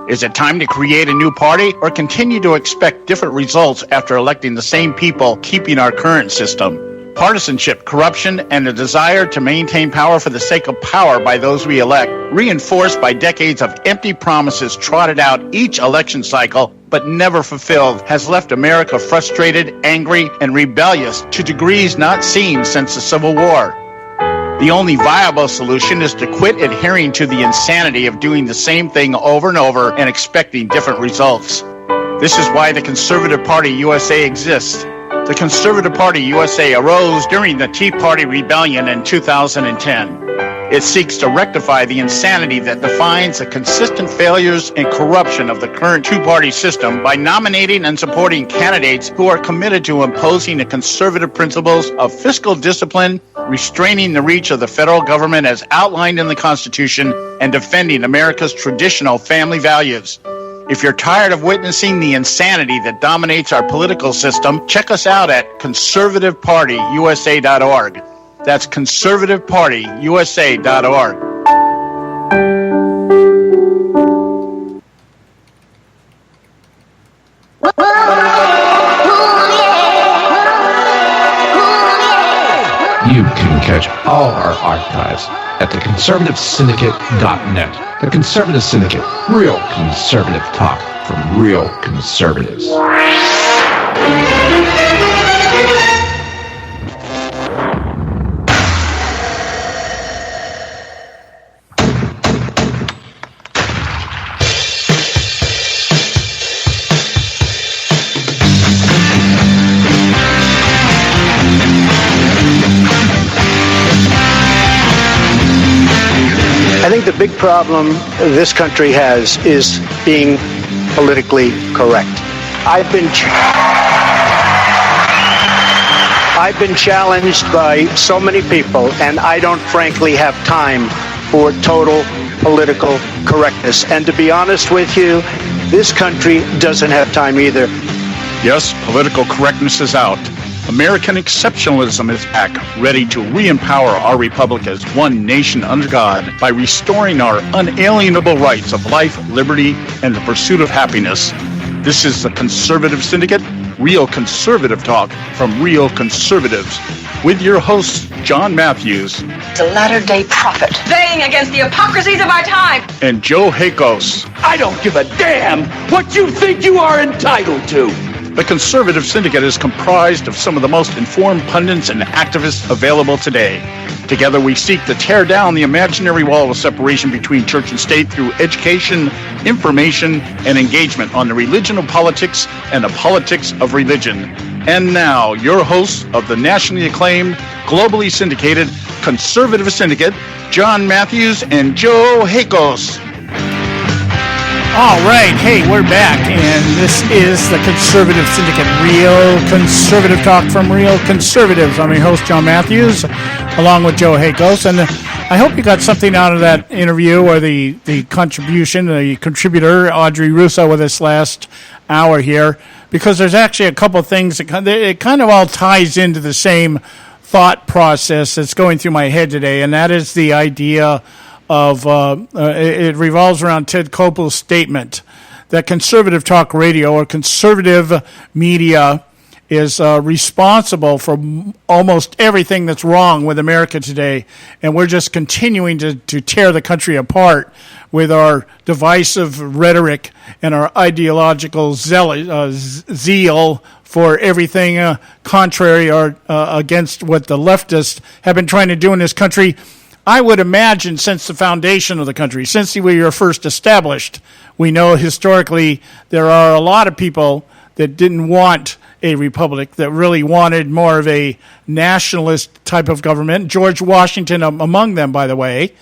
Is it time to create a new party or continue to expect different results after electing the same people keeping our current system? Partisanship, corruption, and a desire to maintain power for the sake of power by those we elect, reinforced by decades of empty promises trotted out each election cycle but never fulfilled, has left America frustrated, angry, and rebellious to degrees not seen since the Civil War. The only viable solution is to quit adhering to the insanity of doing the same thing over and over and expecting different results. This is why the Conservative Party USA exists. The Conservative Party USA arose during the Tea Party Rebellion in 2010. It seeks to rectify the insanity that defines the consistent failures and corruption of the current two-party system by nominating and supporting candidates who are committed to imposing the conservative principles of fiscal discipline, restraining the reach of the federal government as outlined in the Constitution, and defending America's traditional family values. If you're tired of witnessing the insanity that dominates our political system, check us out at conservativepartyusa.org. That's conservativepartyusa.org. You can catch all our archives at theconservativesyndicate.net. The Conservative Syndicate. Real conservative talk from real conservatives. I think the big problem this country has is being politically correct. I've been challenged by so many people, and I don't frankly have time for total political correctness. And to be honest with you, this country doesn't have time either. Yes, political correctness is out. American exceptionalism is back, ready to re-empower our republic as one nation under God by restoring our unalienable rights of life, liberty, and the pursuit of happiness. This is the Conservative Syndicate, real conservative talk from real conservatives, with your host, John Matthews. The latter-day prophet, baying against the hypocrisies of our time. And Joe Hakos. I don't give a damn what you think you are entitled to. The Conservative Syndicate is comprised of some of the most informed pundits and activists available today. Together we seek to tear down the imaginary wall of separation between church and state through education, information, and engagement on the religion of politics and the politics of religion. And now, your hosts of the nationally acclaimed, globally syndicated Conservative Syndicate, John Matthews and Joe Hakos. All right, hey, we're back, and this is the Conservative Syndicate, real conservative talk from real conservatives. I'm your host, John Matthews, along with Joe Hakos, and I hope you got something out of that interview or the contribution, the contributor, Audrey Russo, with us last hour here, because there's actually a couple of things that it kind of all ties into the same thought process that's going through my head today, and that is the idea of it revolves around Ted Koppel's statement that conservative talk radio or conservative media is responsible for almost everything that's wrong with America today, and we're just continuing to tear the country apart with our divisive rhetoric and our ideological zeal for everything contrary or against what the leftists have been trying to do in this country. I would imagine since the foundation of the country, since we were first established, we know historically there are a lot of people that didn't want a republic, that really wanted more of a nationalist type of government. George Washington among them, by the way.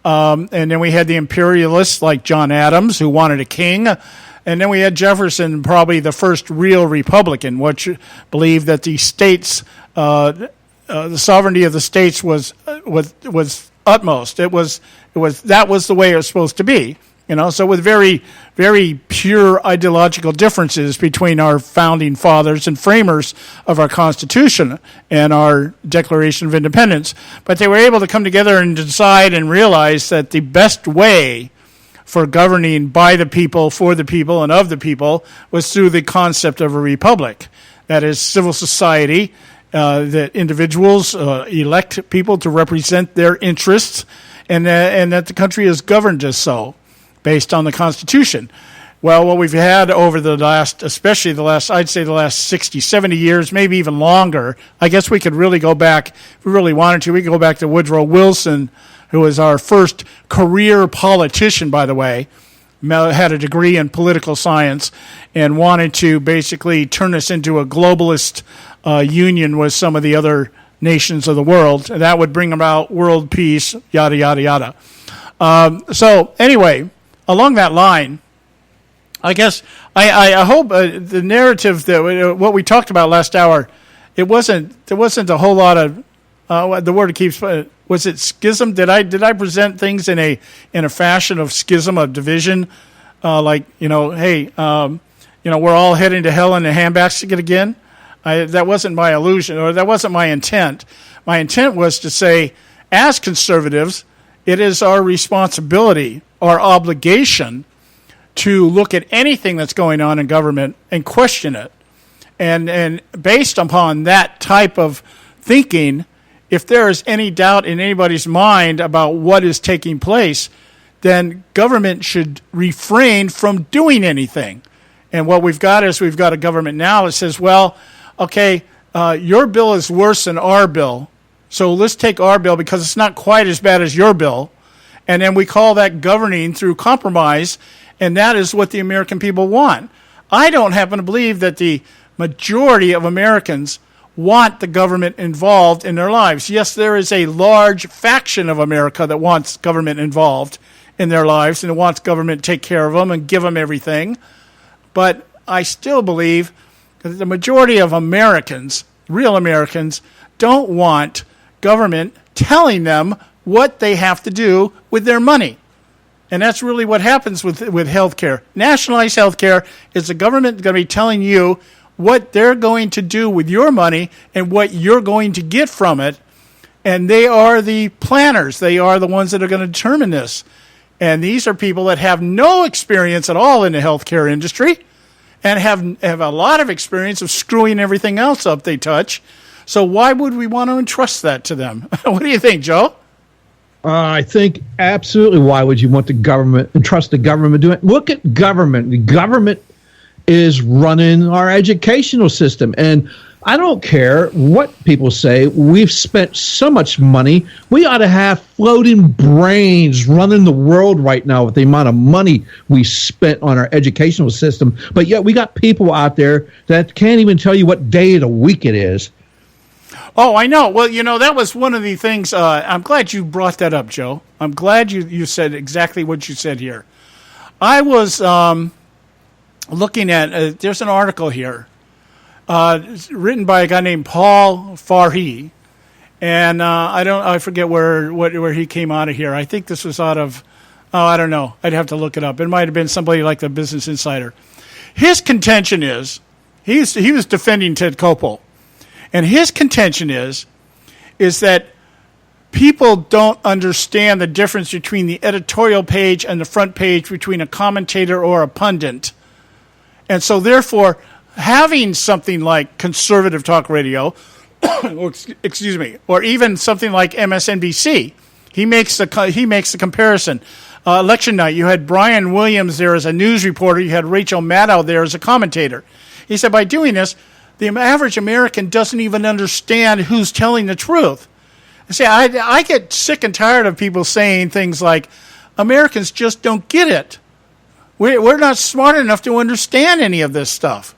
And then we had the imperialists like John Adams, who wanted a king. And then we had Jefferson, probably the first real Republican, which believed that the states... the sovereignty of the states was utmost. That was the way it was supposed to be. So with very, very pure ideological differences between our founding fathers and framers of our Constitution and our Declaration of Independence. But they were able to come together and decide and realize that the best way for governing by the people, for the people, and of the people was through the concept of a republic. That is civil society, that individuals elect people to represent their interests, and that the country is governed as so, based on the Constitution. Well, what we've had over the last, especially the last 60, 70 years, maybe even longer, I guess we could really go back, if we really wanted to, we could go back to Woodrow Wilson, who was our first career politician, by the way, had a degree in political science, and wanted to basically turn us into a globalist union with some of the other nations of the world. That would bring about world peace, yada, yada, yada. So anyway, along that line, I guess I hope the narrative that what we talked about last hour, there wasn't a whole lot of the word keeps. Was it schism? Did I present things in a fashion of schism, of division, like hey, we're all heading to hell in a handbasket again? That wasn't my illusion, or that wasn't my intent. My intent was to say, as conservatives, it is our responsibility, our obligation, to look at anything that's going on in government and question it. And based upon that type of thinking, if there is any doubt in anybody's mind about what is taking place, then government should refrain from doing anything. And what we've got is we've got a government now that says, well, okay, your bill is worse than our bill, so let's take our bill because it's not quite as bad as your bill. And then we call that governing through compromise, and that is what the American people want. I don't happen to believe that the majority of Americans want the government involved in their lives. Yes, there is a large faction of America that wants government involved in their lives and wants government to take care of them and give them everything. But I still believe that the majority of Americans, real Americans, don't want government telling them what they have to do with their money. And that's really what happens with health care. Nationalized health care is the government going to be telling you what they're going to do with your money and what you're going to get from it. And they are the planners. They are the ones that are going to determine this. And these are people that have no experience at all in the healthcare industry and have a lot of experience of screwing everything else up they touch. So why would we want to entrust that to them? What do you think, Joe? I think absolutely. Why would you want the government and trust the government doing it? Look at government. The government is running our educational system. And I don't care what people say. We've spent so much money. We ought to have floating brains running the world right now with the amount of money we spent on our educational system. But yet we got people out there that can't even tell you what day of the week it is. Oh, I know. Well, that was one of the things. I'm glad you brought that up, Joe. I'm glad you said exactly what you said here. I was looking at, there's an article here written by a guy named Paul Farhi. And I forget where he came out of here. I think this was out of, I don't know. I'd have to look it up. It might have been somebody like the Business Insider. His contention is, he was defending Ted Koppel. And his contention is that people don't understand the difference between the editorial page and the front page between a commentator or a pundit. And so, therefore, having something like conservative talk radio, or even something like MSNBC, he makes the comparison. Election night, you had Brian Williams there as a news reporter. You had Rachel Maddow there as a commentator. He said by doing this, the average American doesn't even understand who's telling the truth. See, I get sick and tired of people saying things like, Americans just don't get it. We're not smart enough to understand any of this stuff.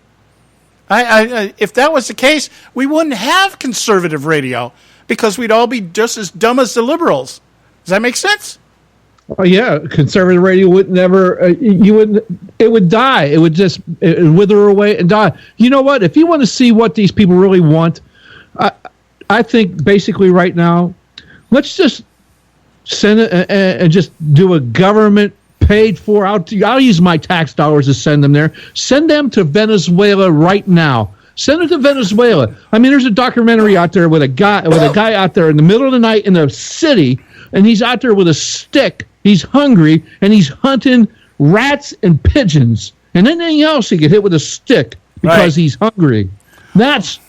If that was the case, we wouldn't have conservative radio because we'd all be just as dumb as the liberals. Does that make sense? Oh yeah, conservative radio would never. It would die. It would just wither away and die. You know what? If you want to see what these people really want, I think basically right now, let's just send it and just do a government paid for. I'll use my tax dollars to send them there. Send them to Venezuela right now. Send it to Venezuela. I mean, there's a documentary out there with a guy out there in the middle of the night in the city, and he's out there with a stick. He's hungry, and he's hunting rats and pigeons and anything else he could hit with a stick because he's hungry. That's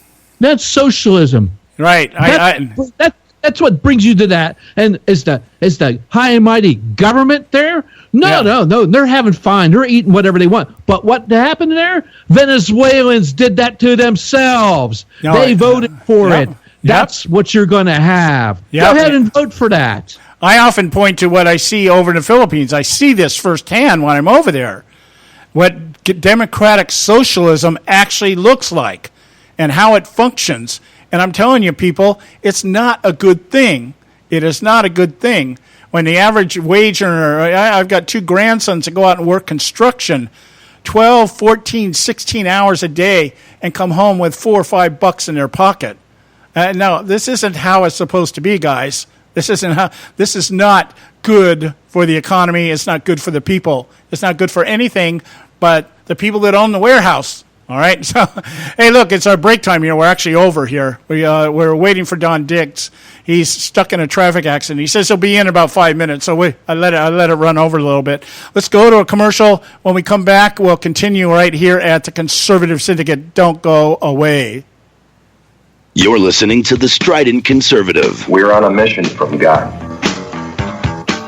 socialism. Right. That's what brings you to that. And is the high and mighty government there? No. They're having fun. They're eating whatever they want. But what happened there? Venezuelans did that to themselves. They voted for it. That's what you're going to have. Go ahead and vote for that. I often point to what I see over in the Philippines. I see this firsthand when I'm over there. What democratic socialism actually looks like and how it functions. And I'm telling you, people, it's not a good thing. It is not a good thing. When the average wage earner, I've got 2 grandsons that go out and work construction 12, 14, 16 hours a day and come home with $4 or $5 in their pocket. No, this isn't how it's supposed to be, guys. This is not good for the economy. It's not good for the people. It's not good for anything but the people that own the warehouse. All right. So, hey, look, it's our break time here. We're actually over here. We're waiting for Don Dix. He's stuck in a traffic accident. He says he'll be in about 5 minutes. So I let it run over a little bit. Let's go to a commercial. When we come back, we'll continue right here at the Conservative Syndicate. Don't go away. You're listening to the Strident Conservative. We're on a mission from God.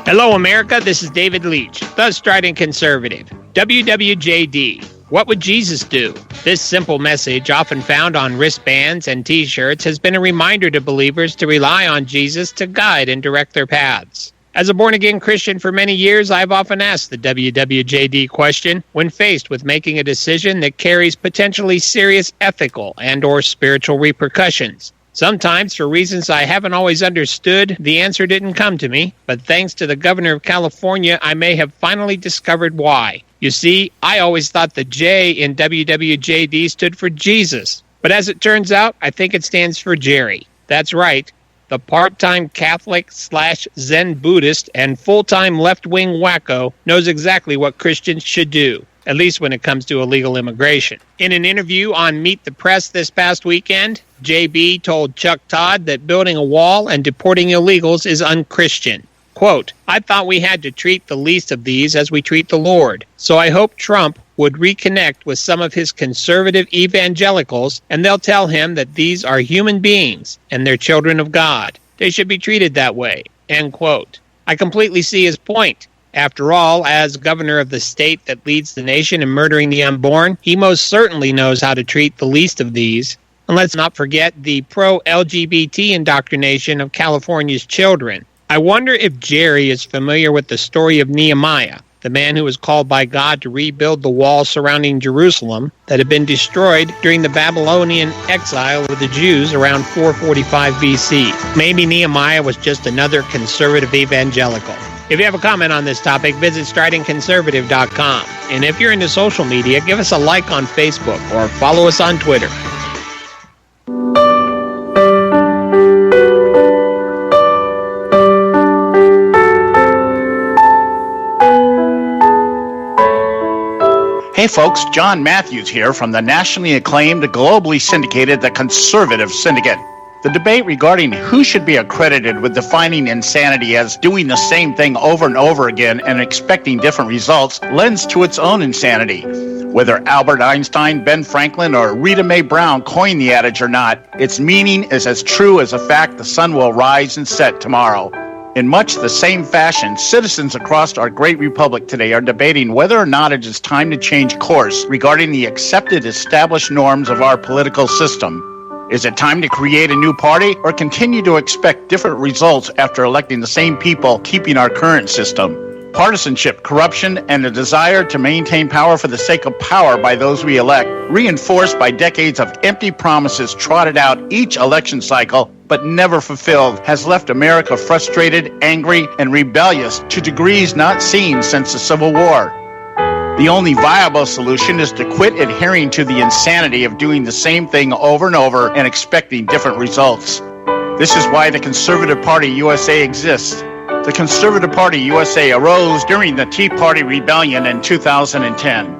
Hello, America. This is David Leach, the Strident Conservative, WWJD. What would Jesus do? This simple message, often found on wristbands and t-shirts, has been a reminder to believers to rely on Jesus to guide and direct their paths. As a born-again Christian for many years, I've often asked the WWJD question when faced with making a decision that carries potentially serious ethical and or spiritual repercussions. Sometimes, for reasons I haven't always understood, the answer didn't come to me, but thanks to the governor of California, I may have finally discovered why. You see, I always thought the J in WWJD stood for Jesus, but as it turns out, I think it stands for Jerry. That's right. The part-time Catholic/Zen Buddhist and full-time left-wing wacko knows exactly what Christians should do, at least when it comes to illegal immigration. In an interview on Meet the Press this past weekend, JB told Chuck Todd that building a wall and deporting illegals is unchristian. Quote, I thought we had to treat the least of these as we treat the Lord. So I hope Trump would reconnect with some of his conservative evangelicals, and they'll tell him that these are human beings and they're children of God. They should be treated that way. End quote. I completely see his point. After all, as governor of the state that leads the nation in murdering the unborn, he most certainly knows how to treat the least of these. And let's not forget the pro-LGBT indoctrination of California's children. I wonder if Jerry is familiar with the story of Nehemiah, the man who was called by God to rebuild the wall surrounding Jerusalem that had been destroyed during the Babylonian exile of the Jews around 445 BC. Maybe Nehemiah was just another conservative evangelical. If you have a comment on this topic, visit stridentconservative.com. And if you're into social media, give us a like on Facebook or follow us on Twitter. Hey folks, John Matthews here from the nationally acclaimed, globally syndicated, the Conservative Syndicate. The debate regarding who should be accredited with defining insanity as doing the same thing over and over again and expecting different results lends to its own insanity. Whether Albert Einstein, Ben Franklin, or Rita Mae Brown coined the adage or not, its meaning is as true as the fact the sun will rise and set tomorrow. In much the same fashion, citizens across our great republic today are debating whether or not it is time to change course regarding the accepted established norms of our political system. Is it time to create a new party or continue to expect different results after electing the same people keeping our current system? Partisanship, corruption, and a desire to maintain power for the sake of power by those we elect, reinforced by decades of empty promises trotted out each election cycle but never fulfilled, has left America frustrated, angry, and rebellious to degrees not seen since the Civil War. The only viable solution is to quit adhering to the insanity of doing the same thing over and over and expecting different results. This is why the Conservative Party USA exists. The Conservative Party USA arose during the Tea Party Rebellion in 2010.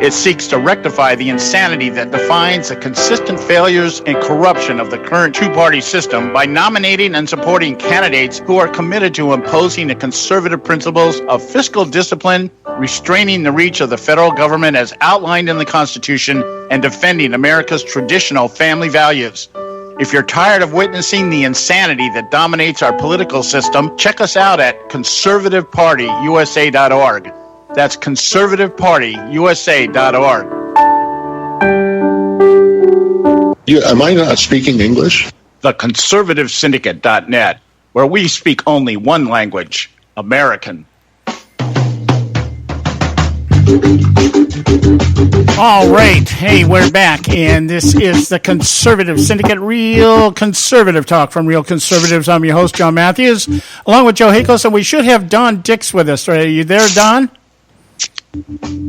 It seeks to rectify the insanity that defines the consistent failures and corruption of the current two-party system by nominating and supporting candidates who are committed to imposing the conservative principles of fiscal discipline, restraining the reach of the federal government as outlined in the Constitution, and defending America's traditional family values. If you're tired of witnessing the insanity that dominates our political system, check us out at conservativepartyusa.org. That's conservativepartyusa.org. Am I not speaking English? TheConservativeSyndicate.net, where we speak only one language, American. All right. Hey, we're back, and this is the Conservative Syndicate, real conservative talk from Real Conservatives. I'm your host, John Matthews, along with Joe Hakos, and we should have Don Dix with us. Are you there, Don?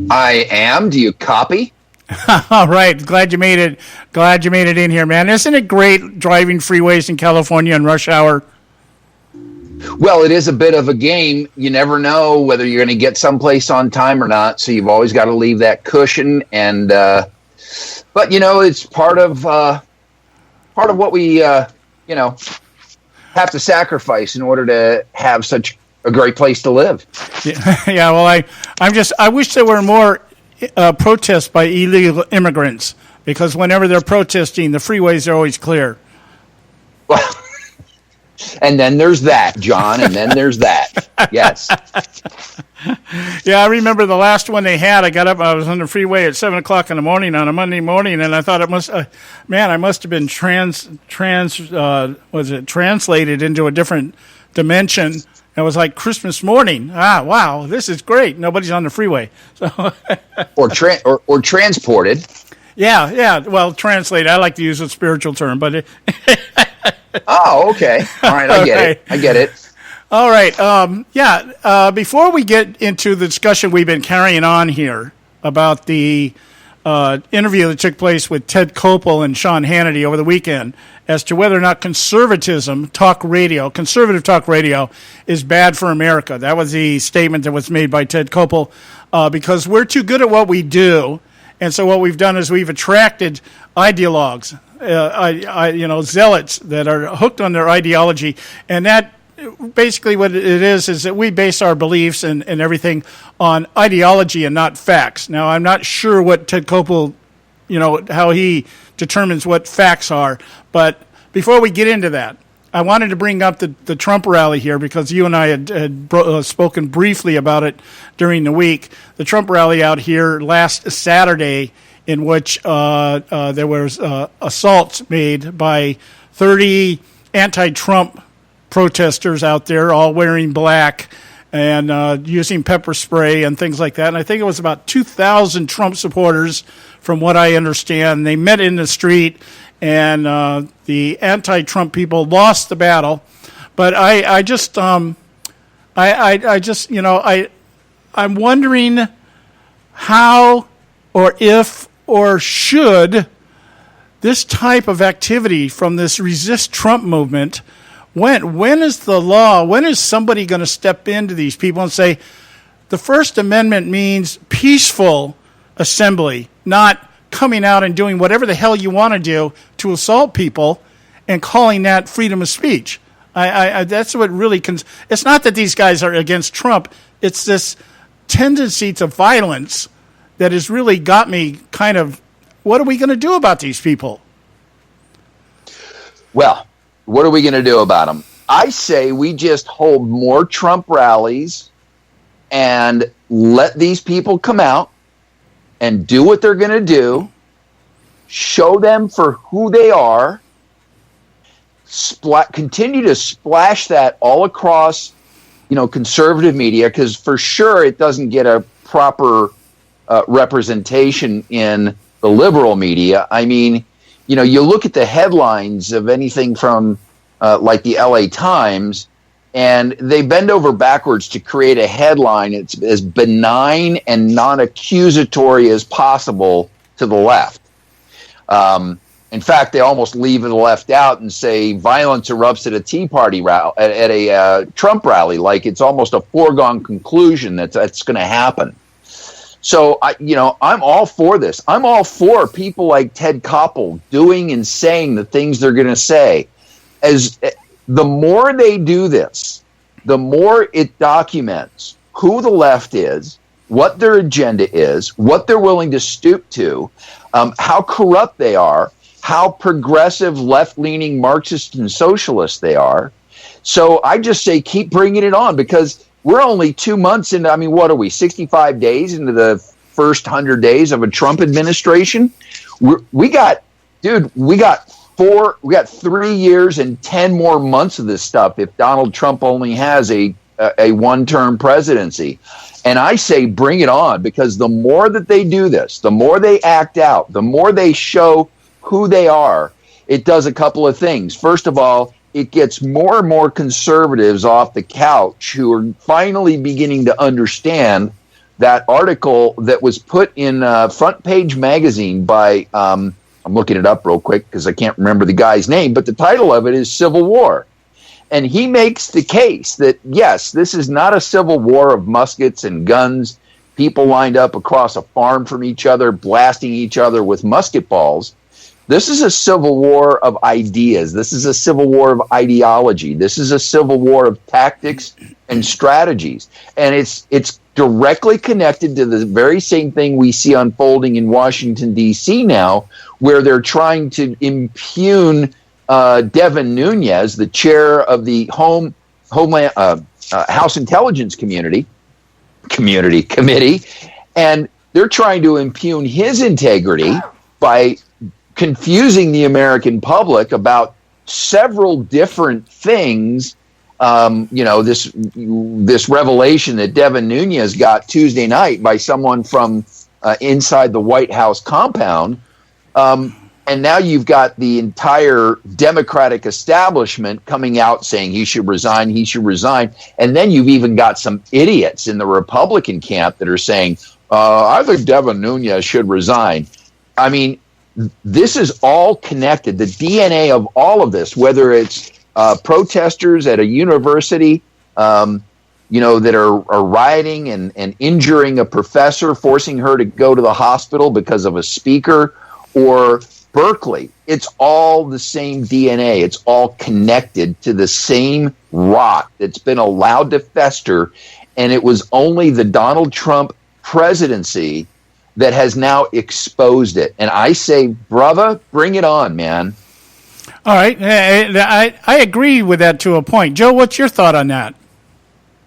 I am. Do you copy? All right. Glad you made it. Glad you made it in here, man. Isn't it great driving freeways in California in rush hour? Well, it is a bit of a game. You never know whether you're going to get someplace on time or not, so you've always got to leave that cushion. And but you know, it's part of what we have to sacrifice in order to have such a great place to live. Yeah. Well, I wish there were more protests by illegal immigrants, because whenever they're protesting, the freeways are always clear. And then there's that, John, and then there's that. Yes. Yeah, I remember the last one they had. I got up, I was on the freeway at 7 o'clock in the morning on a Monday morning, and I thought I must have been translated into a different dimension. It was like Christmas morning. Wow, this is great. Nobody's on the freeway. So or transported. Yeah. Well, translate. I like to use a spiritual term, but oh, okay. All right, I get it. All right. Before we get into the discussion we've been carrying on here about the interview that took place with Ted Koppel and Sean Hannity over the weekend as to whether or not conservative talk radio is bad for America. That was the statement that was made by Ted Koppel because we're too good at what we do. And so what we've done is we've attracted ideologues, zealots that are hooked on their ideology. And that basically what it is that we base our beliefs and everything on ideology and not facts. Now, I'm not sure what Ted Koppel, how he determines what facts are. But before we get into that, I wanted to bring up the Trump rally here because you and I had spoken briefly about it during the week. The Trump rally out here last Saturday in which there was assaults made by 30 anti-Trump protesters out there, all wearing black and using pepper spray and things like that. And I think it was about 2,000 Trump supporters, from what I understand. They met in the street, and the anti-Trump people lost the battle. But I'm wondering how or if or should this type of activity from this Resist Trump movement, when is the law, when is somebody going to step into these people and say, the First Amendment means peaceful assembly, not coming out and doing whatever the hell you want to do to assault people and calling that freedom of speech? That's what really it's not that these guys are against Trump. It's this tendency to violence that has really got me kind of, what are we going to do about these people? Well, what are we going to do about them? I say we just hold more Trump rallies and let these people come out and do what they're going to do, show them for who they are, continue to splash that all across, conservative media, because for sure it doesn't get a proper representation in the liberal media. I mean, you look at the headlines of anything from like the LA Times, and they bend over backwards to create a headline that's as benign and non-accusatory as possible to the left. In fact, they almost leave the left out and say violence erupts at a Tea Party rally, at a Trump rally, like it's almost a foregone conclusion that's going to happen. So, I'm all for this. I'm all for people like Ted Koppel doing and saying the things they're going to say. As the more they do this, the more it documents who the left is, what their agenda is, what they're willing to stoop to, how corrupt they are, how progressive, left-leaning Marxist and socialist they are. So I just say keep bringing it on, because we're only 2 months into, what are we, 65 days into the first 100 days of a Trump administration? We got 3 years and 10 more months of this stuff if Donald Trump only has a one-term presidency. And I say bring it on, because the more that they do this, the more they act out, the more they show who they are, it does a couple of things. First of all, it gets more and more conservatives off the couch who are finally beginning to understand that article that was put in Front Page Magazine by, I'm looking it up real quick because I can't remember the guy's name, but the title of it is Civil War. And he makes the case that, yes, this is not a civil war of muskets and guns, people lined up across a farm from each other, blasting each other with musket balls. This is a civil war of ideas. This is a civil war of ideology. This is a civil war of tactics and strategies. And it's directly connected to the very same thing we see unfolding in Washington, D.C. now, where they're trying to impugn Devin Nunes, the chair of the Homeland House Intelligence Committee, and they're trying to impugn his integrity by confusing the American public about several different things. This revelation that Devin Nunes got Tuesday night by someone from inside the White House compound. And now you've got the entire Democratic establishment coming out saying he should resign. And then you've even got some idiots in the Republican camp that are saying, I think Devin Nunes should resign. I mean, this is all connected. The DNA of all of this, whether it's protesters at a university, that are rioting and injuring a professor, forcing her to go to the hospital because of a speaker, or Berkeley. It's all the same DNA. It's all connected to the same rot that's been allowed to fester. And it was only the Donald Trump presidency that has now exposed it. And I say, brother, bring it on, man. All right. I agree with that to a point. Joe, what's your thought on that?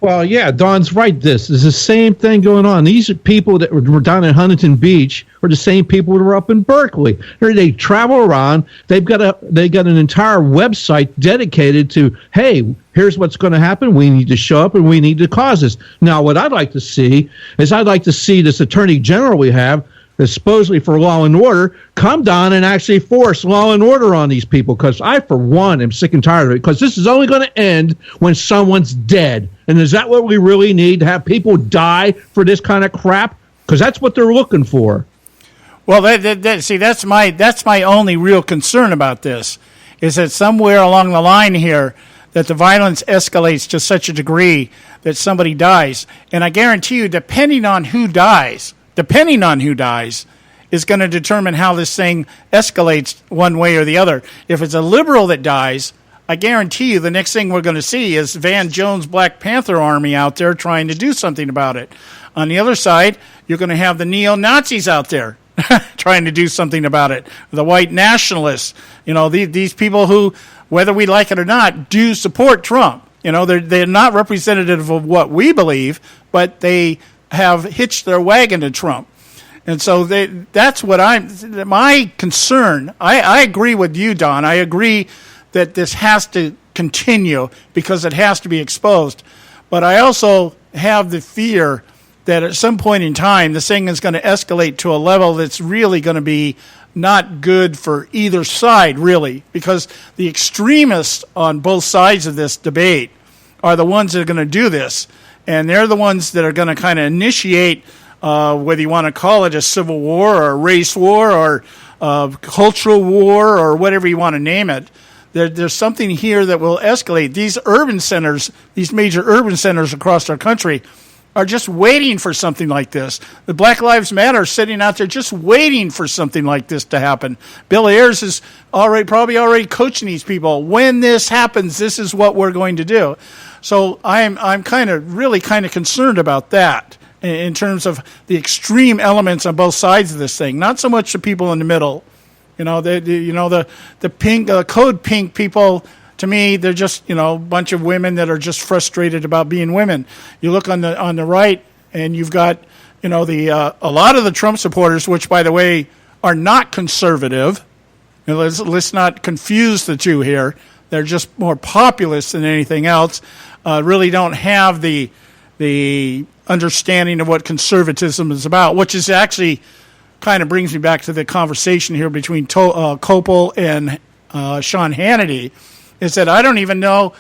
Well, yeah, Don's right. This is the same thing going on. These are people that were down in Huntington Beach are the same people that were up in Berkeley. They travel around. They got an entire website dedicated to, hey, here's what's going to happen. We need to show up and we need to cause this. Now, what I'd like to see is this attorney general we have, that's supposedly for law and order, come down and actually force law and order on these people. Because I, for one, am sick and tired of it. Because this is only going to end when someone's dead. And is that what we really need, to have people die for this kind of crap? Because that's what they're looking for. Well, that's my only real concern about this, is that somewhere along the line here, that the violence escalates to such a degree that somebody dies. And I guarantee you, depending on who dies, is going to determine how this thing escalates one way or the other. If it's a liberal that dies, I guarantee you the next thing we're going to see is Van Jones' Black Panther army out there trying to do something about it. On the other side, you're going to have the neo-Nazis out there trying to do something about it. The white nationalists, these people who, whether we like it or not, do support Trump. They're not representative of what we believe, but they have hitched their wagon to Trump. And so that's what my concern. I agree with you, Don. I agree that this has to continue because it has to be exposed. But I also have the fear that at some point in time, this thing is going to escalate to a level that's really going to be not good for either side, really, because the extremists on both sides of this debate are the ones that are going to do this. And they're the ones that are going to kind of initiate, whether you want to call it a civil war or a race war or a cultural war or whatever you want to name it. There's something here that will escalate. These urban centers, these major urban centers across our country, are just waiting for something like this. The Black Lives Matter are sitting out there just waiting for something like this to happen. Bill Ayers is probably already coaching these people. When this happens, this is what we're going to do. So I'm really kind of concerned about that in terms of the extreme elements on both sides of this thing. Not so much the people in the middle. The pink code pink people. To me, they're just a bunch of women that are just frustrated about being women. You look on the right, and you've got a lot of the Trump supporters, which by the way are not conservative. Let's not confuse the two here. They're just more populist than anything else. Really don't have the understanding of what conservatism is about, which is actually kind of brings me back to the conversation here between Kopel and Sean Hannity. Is that I don't even know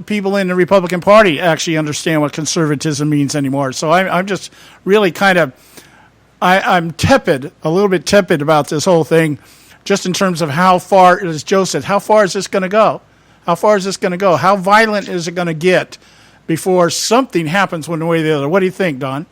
people in the Republican Party actually understand what conservatism means anymore. So I'm just really I'm tepid, a little bit tepid about this whole thing, just in terms of how far, as Joe said, how far is this going to go? How far is this going to go? How violent is it going to get before something happens one way or the other? What do you think, Don?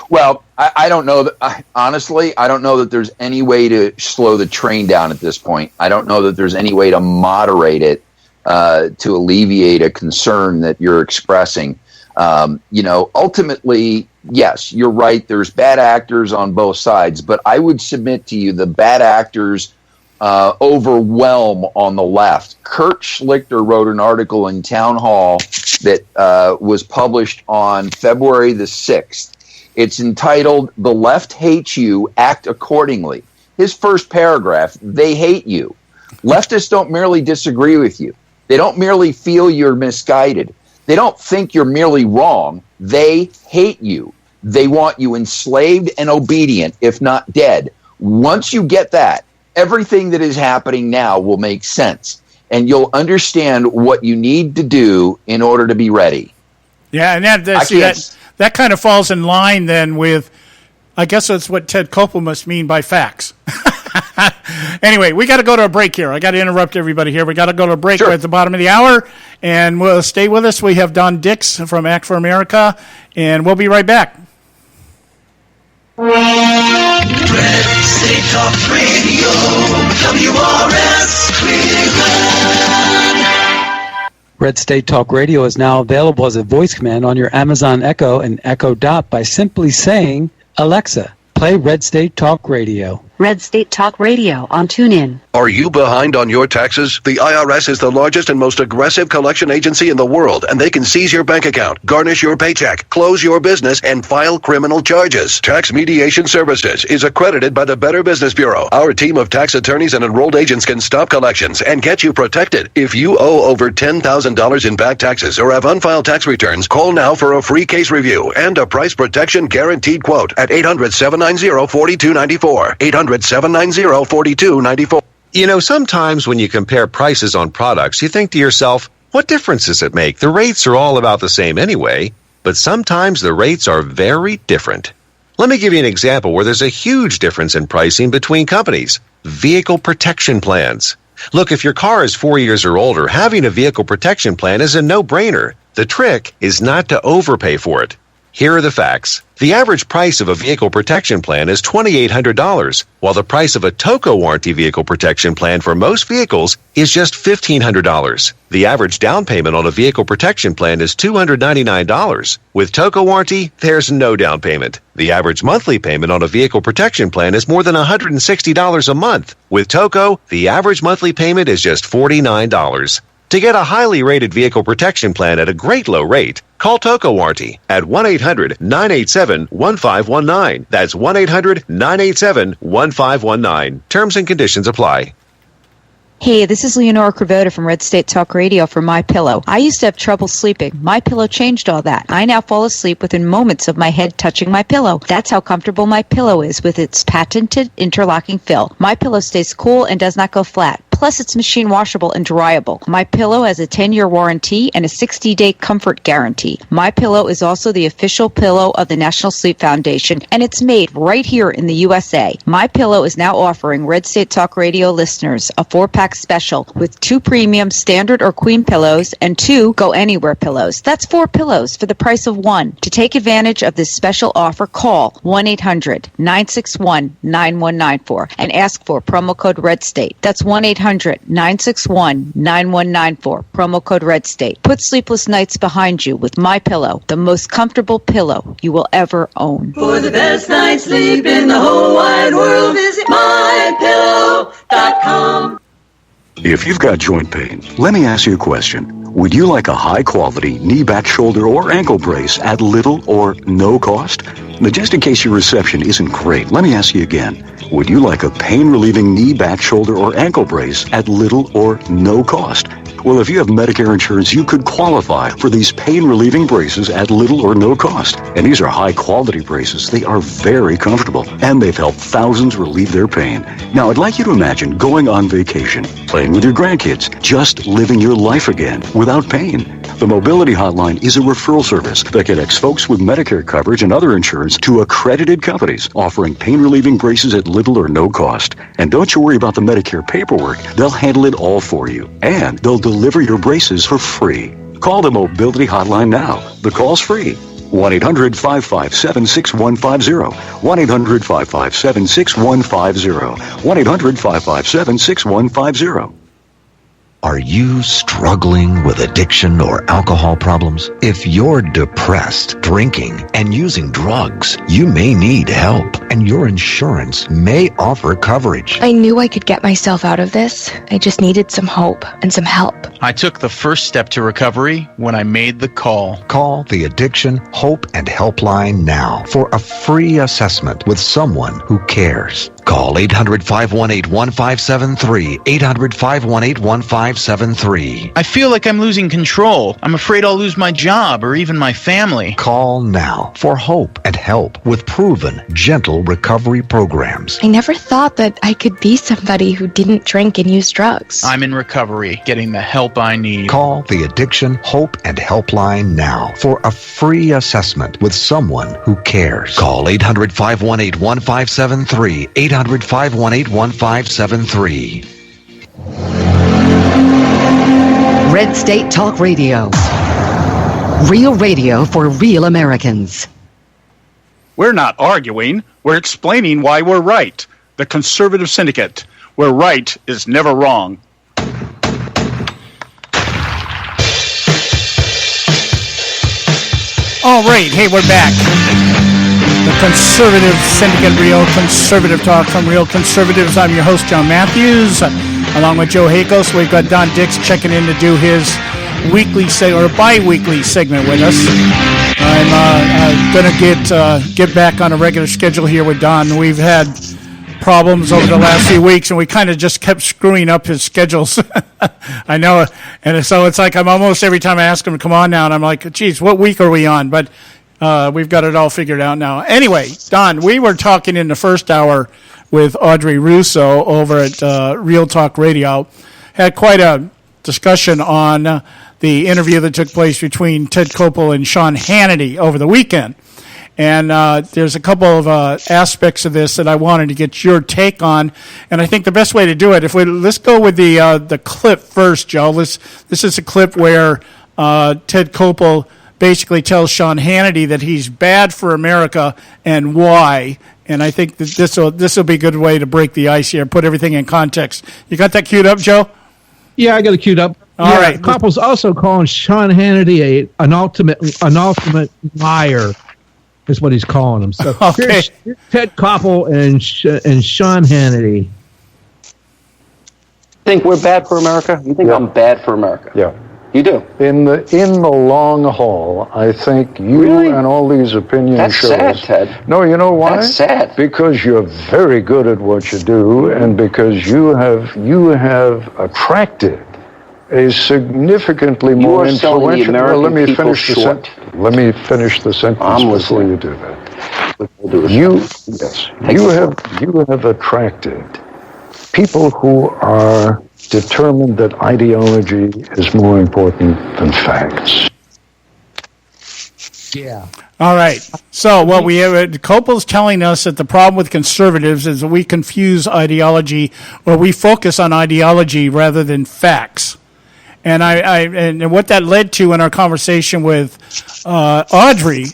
Well, I don't know that. Honestly, I don't know that there's any way to slow the train down at this point. I don't know that there's any way to moderate it to alleviate a concern that you're expressing. Ultimately, yes, you're right. There's bad actors on both sides, but I would submit to you the bad actors overwhelm on the left. Kurt Schlichter wrote an article in Town Hall that was published on February the 6th. It's entitled, "The Left Hates You, Act Accordingly." His first paragraph, they hate you. Leftists don't merely disagree with you. They don't merely feel you're misguided. They don't think you're merely wrong. They hate you. They want you enslaved and obedient, if not dead. Once you get that, everything that is happening now will make sense, and you'll understand what you need to do in order to be ready. Yeah, and that kind of falls in line then with, I guess that's what Ted Koppel must mean by facts. Anyway, we got to go to a break here. I got to interrupt everybody here. We got to go to a break. Sure. We're at the bottom of the hour, and we'll stay with us. We have Don Dix from Act for America, and we'll be right back. Red State Talk Radio, WRS Cleveland. Red State Talk Radio is now available as a voice command on your Amazon Echo and Echo Dot by simply saying, "Alexa, play Red State Talk Radio." Red State Talk Radio on TuneIn. Are you behind on your taxes? The IRS is the largest and most aggressive collection agency in the world, and they can seize your bank account, garnish your paycheck, close your business, and file criminal charges. Tax Mediation Services is accredited by the Better Business Bureau. Our team of tax attorneys and enrolled agents can stop collections and get you protected. If you owe over $10,000 in back taxes or have unfiled tax returns, call now for a free case review and a price protection guaranteed quote at 800-790-4294. 800-790-4294. You know, sometimes when you compare prices on products, you think to yourself, what difference does it make? The rates are all about the same anyway, but sometimes the rates are very different. Let me give you an example where there's a huge difference in pricing between companies. Vehicle protection plans. Look, if your car is 4 years or older, having a vehicle protection plan is a no-brainer. The trick is not to overpay for it. Here are the facts. The average price of a vehicle protection plan is $2,800, while the price of a TOCO warranty vehicle protection plan for most vehicles is just $1,500. The average down payment on a vehicle protection plan is $299. With TOCO warranty, there's no down payment. The average monthly payment on a vehicle protection plan is more than $160 a month. With TOCO, the average monthly payment is just $49. To get a highly rated vehicle protection plan at a great low rate, call TOCO Warranty at 1-800-987-1519. That's 1-800-987-1519. Terms and conditions apply. Hey, this is Leonora Cravota from Red State Talk Radio for MyPillow. I used to have trouble sleeping. MyPillow changed all that. I now fall asleep within moments of my head touching my pillow. That's how comfortable MyPillow is with its patented interlocking fill. MyPillow stays cool and does not go flat. Plus, it's machine washable and dryable. MyPillow has a 10-year warranty and a 60-day comfort guarantee. MyPillow is also the official pillow of the National Sleep Foundation, and it's made right here in the USA. MyPillow is now offering Red State Talk Radio listeners a 4-pack special with 2 premium standard or queen pillows and 2 go anywhere pillows. That's 4 pillows for the price of 1. To take advantage of this special offer, call 1-800-961-9194 and ask for promo code RedState. That's 1-800-961-9194, promo code RedState. Put sleepless nights behind you with MyPillow, the most comfortable pillow you will ever own. For the best night's sleep in the whole wide world, visit MyPillow.com. If you've got joint pain, let me ask you a question. Would you like a high-quality knee, back, shoulder, or ankle brace at little or no cost? Now, just in case your reception isn't great, let me ask you again. Would you like a pain-relieving knee, back, shoulder, or ankle brace at little or no cost? Well, if you have Medicare insurance, you could qualify for these pain-relieving braces at little or no cost. And these are high-quality braces. They are very comfortable, and they've helped thousands relieve their pain. Now, I'd like you to imagine going on vacation, playing with your grandkids, just living your life again without pain. The Mobility Hotline is a referral service that connects folks with Medicare coverage and other insurance to accredited companies offering pain-relieving braces at little or no cost. And don't you worry about the Medicare paperwork. They'll handle it all for you. And they'll deliver your braces for free. Call the Mobility Hotline now. The call's free. 1-800-557-6150. 1-800-557-6150. 1-800-557-6150. Are you struggling with addiction or alcohol problems? If you're depressed, drinking, and using drugs, you may need help, and your insurance may offer coverage. I knew I could get myself out of this. I just needed some hope and some help. I took the first step to recovery when I made the call. Call the Addiction, Hope, and Helpline now for a free assessment with someone who cares. Call 800-518-1573, 800-518-1573. I feel like I'm losing control. I'm afraid I'll lose my job or even my family. Call now for hope and help with proven, gentle recovery programs. I never thought that I could be somebody who didn't drink and use drugs. I'm in recovery, getting the help I need. Call the Addiction, Hope, and Helpline now for a free assessment with someone who cares. Call 800-518-1573, 800-518-1573. Red State Talk Radio. Real radio for real Americans. We're not arguing. We're explaining why we're right. The Conservative Syndicate, where right is never wrong. All right, hey, we're back. The Conservative Syndicate, Real Conservative Talk from Real Conservatives. I'm your host, John Matthews, along with Joe Hakos. We've got Don Dix checking in to do his weekly or bi-weekly segment with us. I'm going to get back on a regular schedule here with Don. We've had problems over the last few weeks, and we kind of just kept screwing up his schedules. I know, and so it's like I'm almost every time I ask him to come on now, and I'm like, geez, what week are we on? But we've got it all figured out now. Anyway, Don, we were talking in the first hour with Audrey Russo over at Real Talk Radio. Had quite a discussion on the interview that took place between Ted Koppel and Sean Hannity over the weekend. And there's a couple of aspects of this that I wanted to get your take on. And I think the best way to do it, let's go with the clip first, Joe. This is a clip where Ted Koppel basically tells Sean Hannity that he's bad for America and why. And I think that this will be a good way to break the ice here, put everything in context. You got that queued up, Joe? Yeah, I got it queued up. All right. Koppel's also calling Sean Hannity an ultimate liar, is what he's calling him. So okay. Here's Ted Koppel and Sean Hannity. Think we're bad for America? You think I'm bad for America? Yeah. You do? In the long haul, I think you and all these opinion That's shows... sad, Ted. No, you know why? That's sad. Because you're very good at what you do, and because you have attracted a significantly more influential... Well, let me finish the sentence. Let me finish the sentence before you do that. You have attracted people who are determined that ideology is more important than facts. Yeah. All right. So what we have, Koppel's telling us that the problem with conservatives is that we confuse ideology, or we focus on ideology rather than facts. And and what that led to in our conversation with Audrey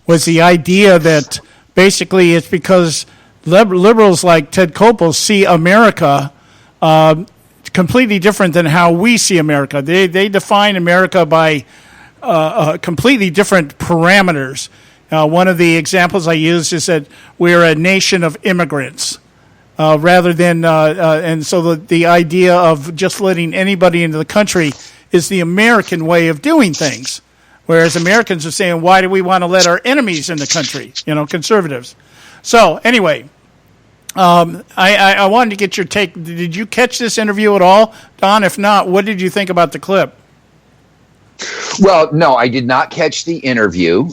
was the idea that basically it's because liberals like Ted Koppel see America completely different than how we see America. They define America by completely different parameters. One of the examples I used is that we're a nation of immigrants. Rather than, and so the idea of just letting anybody into the country is the American way of doing things. Whereas Americans are saying, why do we want to let our enemies in the country? Conservatives. So anyway, I wanted to get your take. Did you catch this interview at all, Don? If not, what did you think about the clip? Well, no, I did not catch the interview,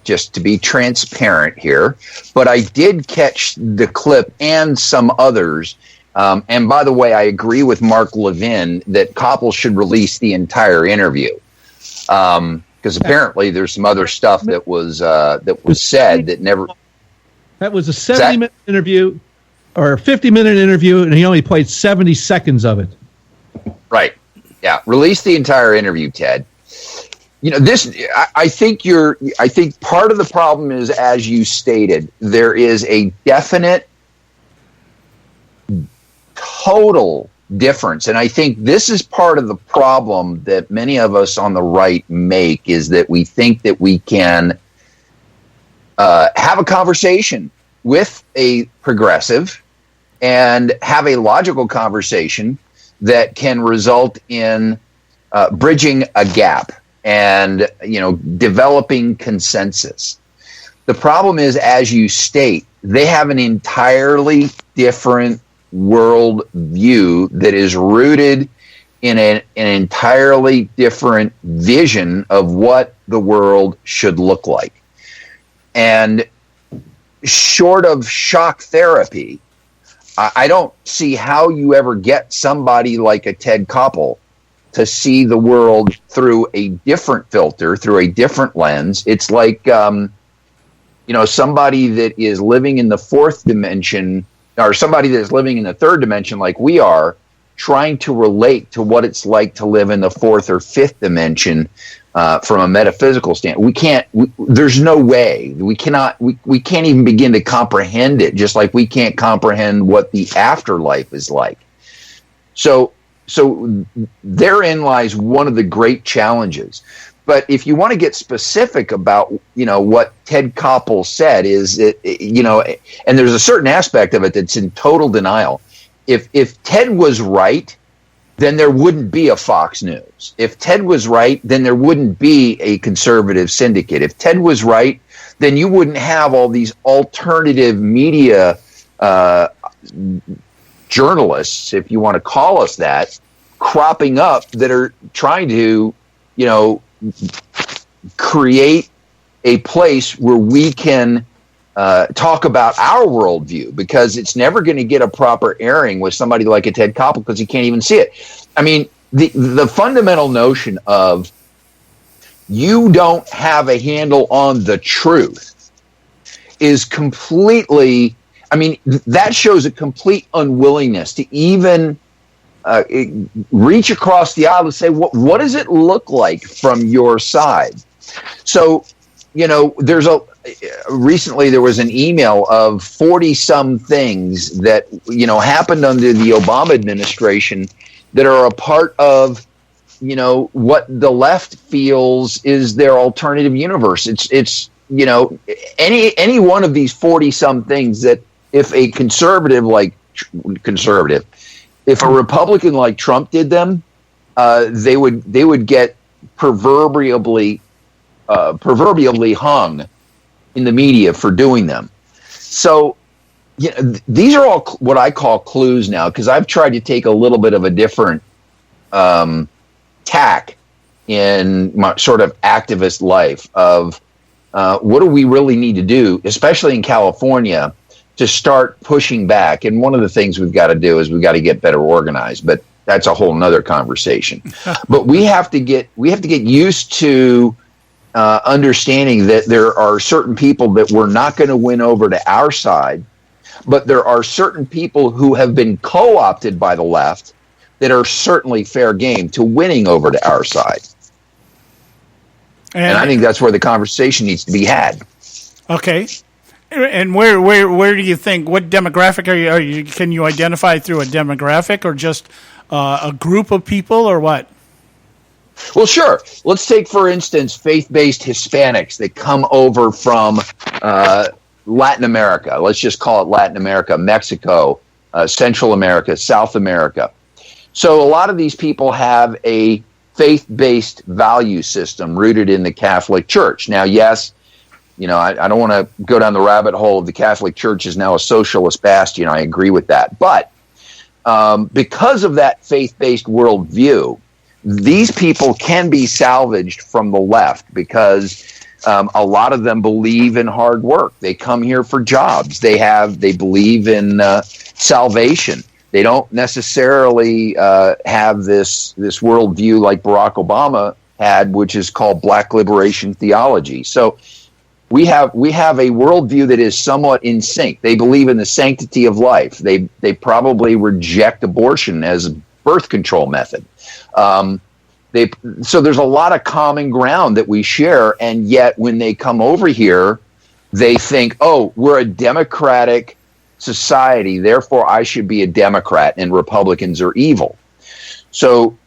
just to be transparent here. But I did catch the clip and some others. And by the way, I agree with Mark Levin that Koppel should release the entire interview. Because apparently there's some other stuff that was said that never... That was a 70-minute interview, or a 50-minute interview, and he only played 70 seconds of it. Right. Yeah. Release the entire interview, Ted. I think part of the problem is, as you stated, there is a definite, total difference. And I think this is part of the problem that many of us on the right make, is that we think that we can have a conversation with a progressive and have a logical conversation that can result in bridging a gap and, developing consensus. The problem is, as you state, they have an entirely different world view that is rooted in an entirely different vision of what the world should look like. And short of shock therapy, I don't see how you ever get somebody like a Ted Koppel to see the world through a different filter, through a different lens. It's like, somebody that is living in the fourth dimension, or somebody that is living in the third dimension like we are, trying to relate to what it's like to live in the fourth or fifth dimension from a metaphysical standpoint. We can't, there's no way. We can't even begin to comprehend it, just like we can't comprehend what the afterlife is like. So therein lies one of the great challenges. But if you want to get specific about, what Ted Koppel said, is that, and there's a certain aspect of it that's in total denial. If Ted was right, then there wouldn't be a Fox News. If Ted was right, then there wouldn't be a conservative syndicate. If Ted was right, then you wouldn't have all these alternative media journalists, if you want to call us that, cropping up that are trying to, create a place where we can talk about our worldview, because it's never going to get a proper airing with somebody like a Ted Koppel, because he can't even see it. I mean, the fundamental notion of you don't have a handle on the truth is completely, that shows a complete unwillingness to even reach across the aisle and say, what does it look like from your side? So, recently there was an email of 40-some things that, happened under the Obama administration that are a part of, what the left feels is their alternative universe. It's any one of these 40-some things that, if a if a Republican like Trump did them, they would get proverbially hung in the media for doing them. So, these are all what I call clues now, because I've tried to take a little bit of a different tack in my sort of activist life of what do we really need to do, especially in California, to start pushing back. And one of the things we've got to do is we've got to get better organized, but that's a whole nother conversation. But we have to get used to understanding that there are certain people that we're not going to win over to our side, but there are certain people who have been co-opted by the left that are certainly fair game to winning over to our side. And I think that's where the conversation needs to be had. Okay. And where do you think, what demographic are you? Can you identify through a demographic, or just a group of people, or what? Well, sure. Let's take, for instance, faith-based Hispanics that come over from Latin America. Let's just call it Latin America, Mexico, Central America, South America. So a lot of these people have a faith-based value system rooted in the Catholic Church. Now, yes, I don't want to go down the rabbit hole of the Catholic Church is now a socialist bastion. I agree with that. But because of that faith-based worldview, these people can be salvaged from the left, because a lot of them believe in hard work. They come here for jobs. They believe in salvation. They don't necessarily have this worldview like Barack Obama had, which is called Black liberation theology. So we have a worldview that is somewhat in sync. They believe in the sanctity of life. They probably reject abortion as a birth control method. So there's a lot of common ground that we share, and yet when they come over here, they think, oh, we're a democratic society. Therefore, I should be a Democrat and Republicans are evil. So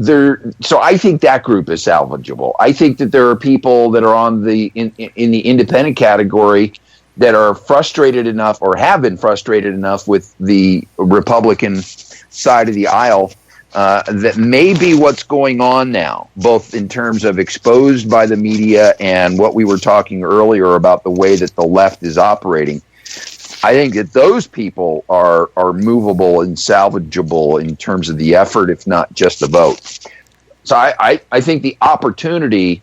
I think that group is salvageable. I think that there are people that are on in the independent category that are frustrated enough or have been frustrated enough with the Republican side of the aisle that may be what's going on now, both in terms of exposed by the media and what we were talking earlier about the way that the left is operating. I think that those people are movable and salvageable in terms of the effort, if not just the vote. So I think the opportunity,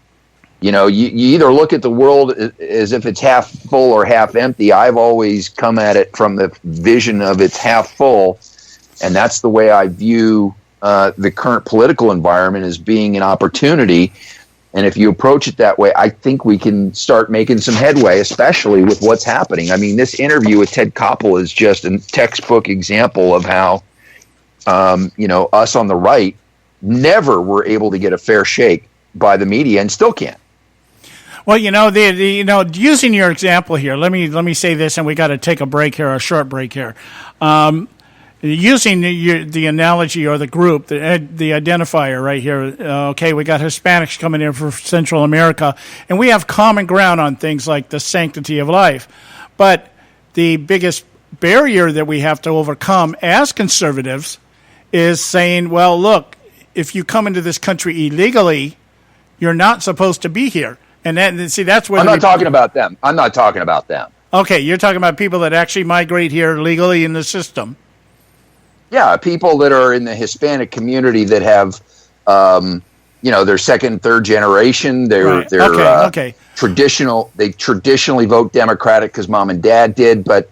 you either look at the world as if it's half full or half empty. I've always come at it from the vision of it's half full, and that's the way I view the current political environment as being an opportunity. And if you approach it that way, I think we can start making some headway, especially with what's happening. I mean, this interview with Ted Koppel is just a textbook example of how, us on the right never were able to get a fair shake by the media and still can't. Well, using your example here, let me say this, and we got to take a break here, a short break here. Using the analogy or the group, the identifier right here, okay, we got Hispanics coming in from Central America, and we have common ground on things like the sanctity of life. But the biggest barrier that we have to overcome as conservatives is saying, well, look, if you come into this country illegally, you're not supposed to be here. And that's where I'm not talking about them. I'm not talking about them. Okay, you're talking about people that actually migrate here legally in the system. Yeah, people that are in the Hispanic community that have, they're second, third generation. They're traditional. They traditionally vote Democratic because mom and dad did, but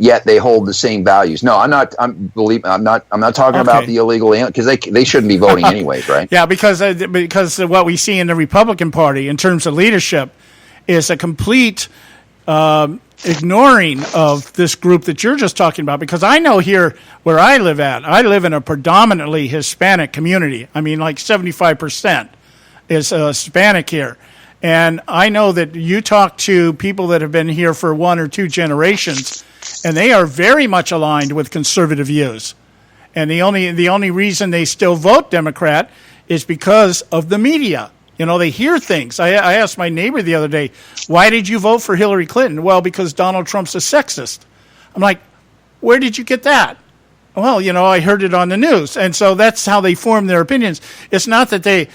yet they hold the same values. No, I'm not. I'm not talking about the illegal because they shouldn't be voting anyways, right? Yeah, because what we see in the Republican Party in terms of leadership is a complete ignoring of this group that you're just talking about. Because I know here where I live in a predominantly Hispanic community. I mean, like 75% is Hispanic here. And I know that you talk to people that have been here for one or two generations, and they are very much aligned with conservative views. And the only reason they still vote Democrat is because of the media. They hear things. I asked my neighbor the other day, why did you vote for Hillary Clinton? Well, because Donald Trump's a sexist. I'm like, where did you get that? Well, I heard it on the news. And so that's how they form their opinions. It's not that the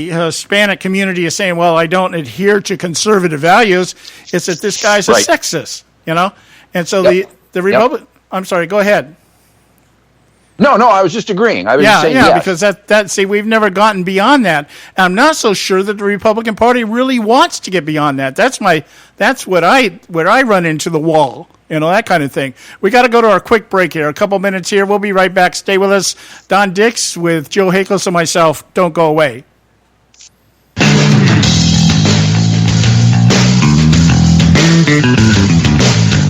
Hispanic community is saying, well, I don't adhere to conservative values. It's that this guy's a sexist, And so the Republican, I'm sorry, go ahead. No, I was just agreeing. I was just saying yes. Because we've never gotten beyond that. And I'm not so sure that the Republican Party really wants to get beyond that. That's where I run into the wall, that kind of thing. We got to go to our quick break here. A couple minutes here. We'll be right back. Stay with us. Don Dix with Joe Hakos and myself. Don't go away.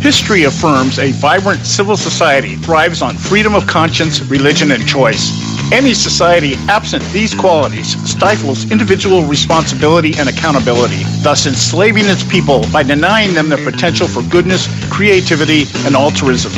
History affirms a vibrant civil society thrives on freedom of conscience, religion, and choice. Any society absent these qualities stifles individual responsibility and accountability, thus enslaving its people by denying them the potential for goodness, creativity, and altruism.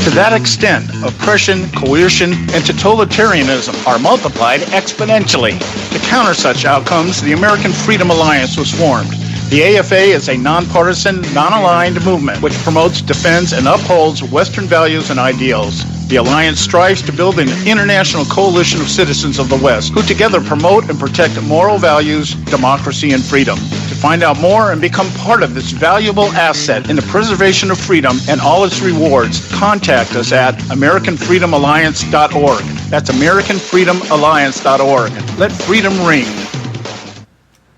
To that extent, oppression, coercion, and totalitarianism are multiplied exponentially. To counter such outcomes, the American Freedom Alliance was formed. The AFA is a nonpartisan, non-aligned movement which promotes, defends, and upholds Western values and ideals. The Alliance strives to build an international coalition of citizens of the West who together promote and protect moral values, democracy, and freedom. To find out more and become part of this valuable asset in the preservation of freedom and all its rewards, contact us at AmericanFreedomAlliance.org. That's AmericanFreedomAlliance.org. Let freedom ring.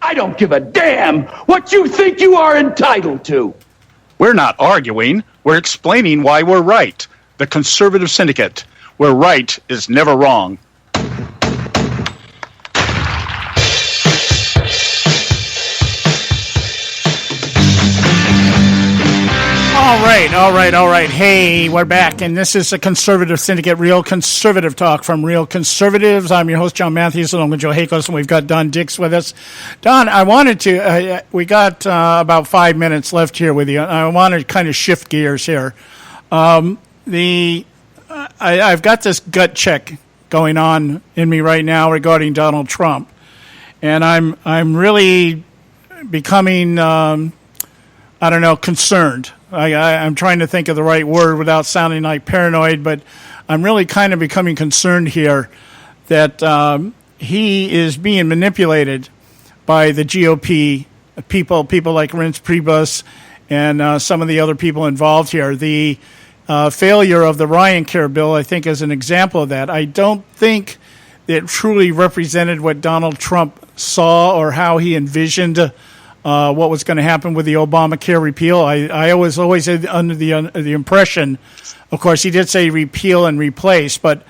I don't give a damn what you think you are entitled to. We're not arguing. We're explaining why we're right. The Conservative Syndicate, where right is never wrong. All right. Hey, we're back, and this is the Conservative Syndicate, Real Conservative Talk from Real Conservatives. I'm your host, John Matthews, along with Joe Hakos, and we've got Don Dix with us. Don, I wanted to, we got about 5 minutes left here with you. I want to kind of shift gears here. I've got this gut check going on in me right now regarding Donald Trump, and I'm really becoming concerned. I'm trying to think of the right word without sounding like paranoid, but I'm really kind of becoming concerned here that he is being manipulated by the GOP people like Reince Priebus and some of the other people involved here. The failure of the Ryan Care bill, I think, is an example of that. I don't think it truly represented what Donald Trump saw or how he envisioned what was going to happen with the Obamacare repeal. I was always under the impression, of course, he did say repeal and replace, but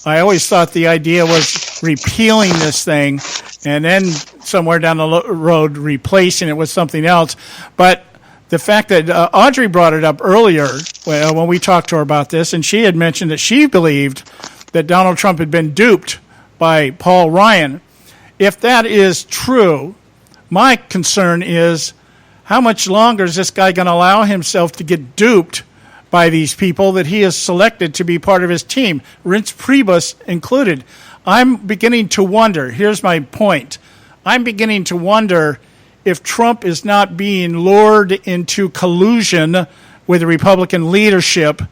I always thought the idea was repealing this thing and then somewhere down the road replacing it with something else. But the fact that Audrey brought it up earlier when we talked to her about this, and she had mentioned that she believed that Donald Trump had been duped by Paul Ryan. If that is true, my concern is how much longer is this guy going to allow himself to get duped by these people that he has selected to be part of his team, Reince Priebus included. I'm beginning to wonder, here's my point, I'm beginning to wonder if Trump is not being lured into collusion with the Republican leadership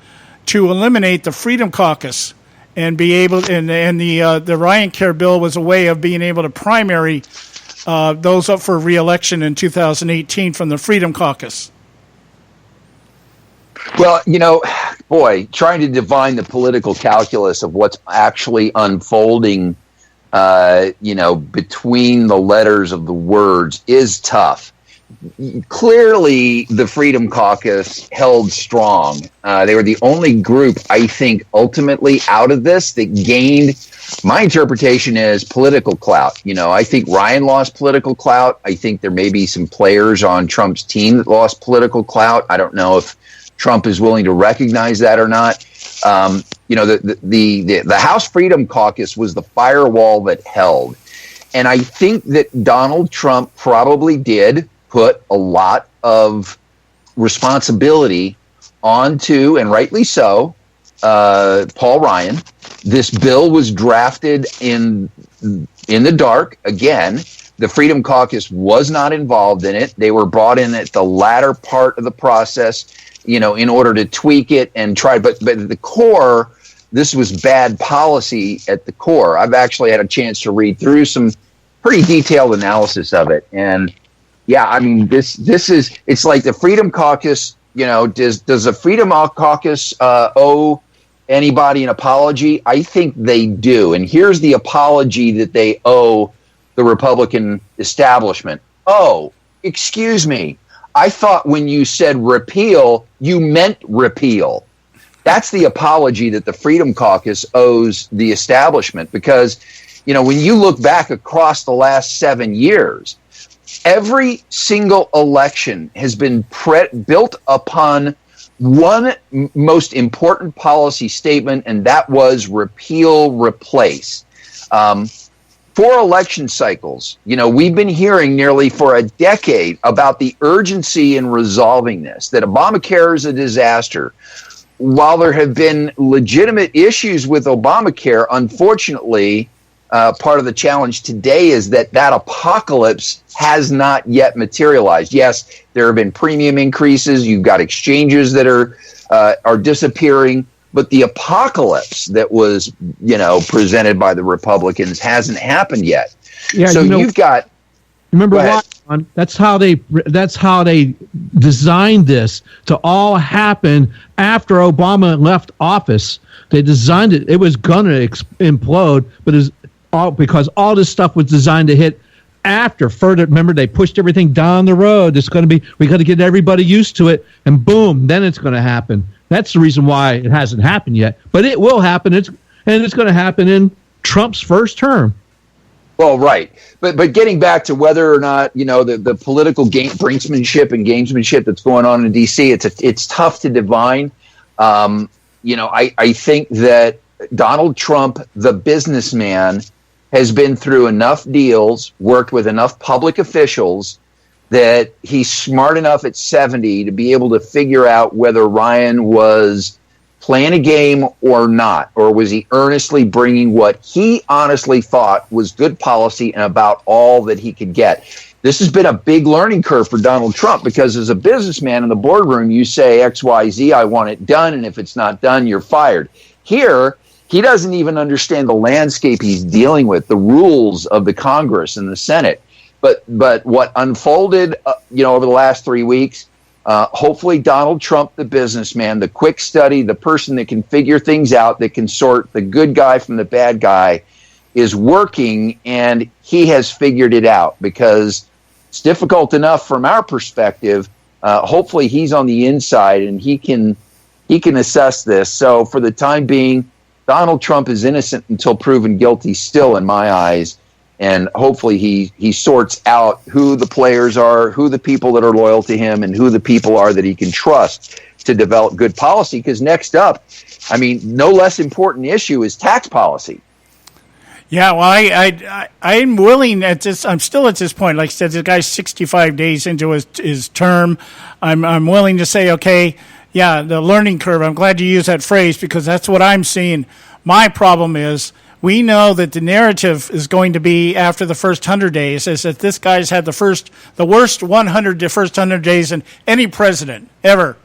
to eliminate the Freedom Caucus and be able, and the Ryan Care bill was a way of being able to primary those up for re-election in 2018 from the Freedom Caucus. Well, boy, trying to divine the political calculus of what's actually unfolding, between the letters of the words is tough. Clearly, the Freedom Caucus held strong. They were the only group, I think, ultimately out of this that gained, my interpretation is, political clout. I think Ryan lost political clout. I think there may be some players on Trump's team that lost political clout. I don't know if Trump is willing to recognize that or not. The House Freedom Caucus was the firewall that held. And I think that Donald Trump probably did put a lot of responsibility onto, and rightly so, Paul Ryan. This bill was drafted in the dark. Again, the Freedom Caucus was not involved in it. They were brought in at the latter part of the process, in order to tweak it and try. But at the core, this was bad policy at the core. I've actually had a chance to read through some pretty detailed analysis of it. And yeah, I mean, this is, it's like the Freedom Caucus, does the Freedom Caucus owe anybody an apology? I think they do. And here's the apology that they owe the Republican establishment. Oh, excuse me. I thought when you said repeal, you meant repeal. That's the apology that the Freedom Caucus owes the establishment, because, when you look back across the last 7 years, every single election has been built upon one most important policy statement, and that was repeal, replace. 4 election cycles, we've been hearing nearly for a decade about the urgency in resolving this, that Obamacare is a disaster. While there have been legitimate issues with Obamacare, unfortunately, part of the challenge today is that apocalypse has not yet materialized. Yes, there have been premium increases. You've got exchanges that are disappearing. But the apocalypse that was, presented by the Republicans hasn't happened yet. Yeah, so you've got. Remember why? That's how they designed this to all happen after Obama left office. They designed it. It was gonna implode, but it's all because all this stuff was designed to hit after. Further, remember, they pushed everything down the road. It's going to be, we got to get everybody used to it, and boom, then it's going to happen. That's the reason why it hasn't happened yet, but it will happen. It's going to happen in Trump's first term. Well, right, but getting back to whether or not the political brinksmanship and gamesmanship that's going on in D.C., it's tough to divine. I think that Donald Trump, the businessman, has been through enough deals, worked with enough public officials that he's smart enough at 70 to be able to figure out whether Ryan was playing a game or not, or was he earnestly bringing what he honestly thought was good policy and about all that he could get. This has been a big learning curve for Donald Trump, because as a businessman in the boardroom, you say X, Y, Z, I want it done, and if it's not done, you're fired. Here, he doesn't even understand the landscape he's dealing with, the rules of the Congress and the Senate. But what unfolded, over the last 3 weeks, hopefully Donald Trump, the businessman, the quick study, the person that can figure things out, that can sort the good guy from the bad guy, is working, and he has figured it out, because it's difficult enough from our perspective. Hopefully he's on the inside and he can assess this. So for the time being, Donald Trump is innocent until proven guilty still in my eyes. And hopefully he sorts out who the players are, who the people that are loyal to him, and who the people are that he can trust to develop good policy. Because next up, no less important issue is tax policy. Yeah, well, I'm willing at this. I'm still at this point. Like I said, the guy's 65 days into his term. I'm willing to say, okay, yeah, the learning curve. I'm glad you used that phrase, because that's what I'm seeing. My problem is, we know that the narrative is going to be after the first 100 days is that this guy's had the first 100 days in any president ever,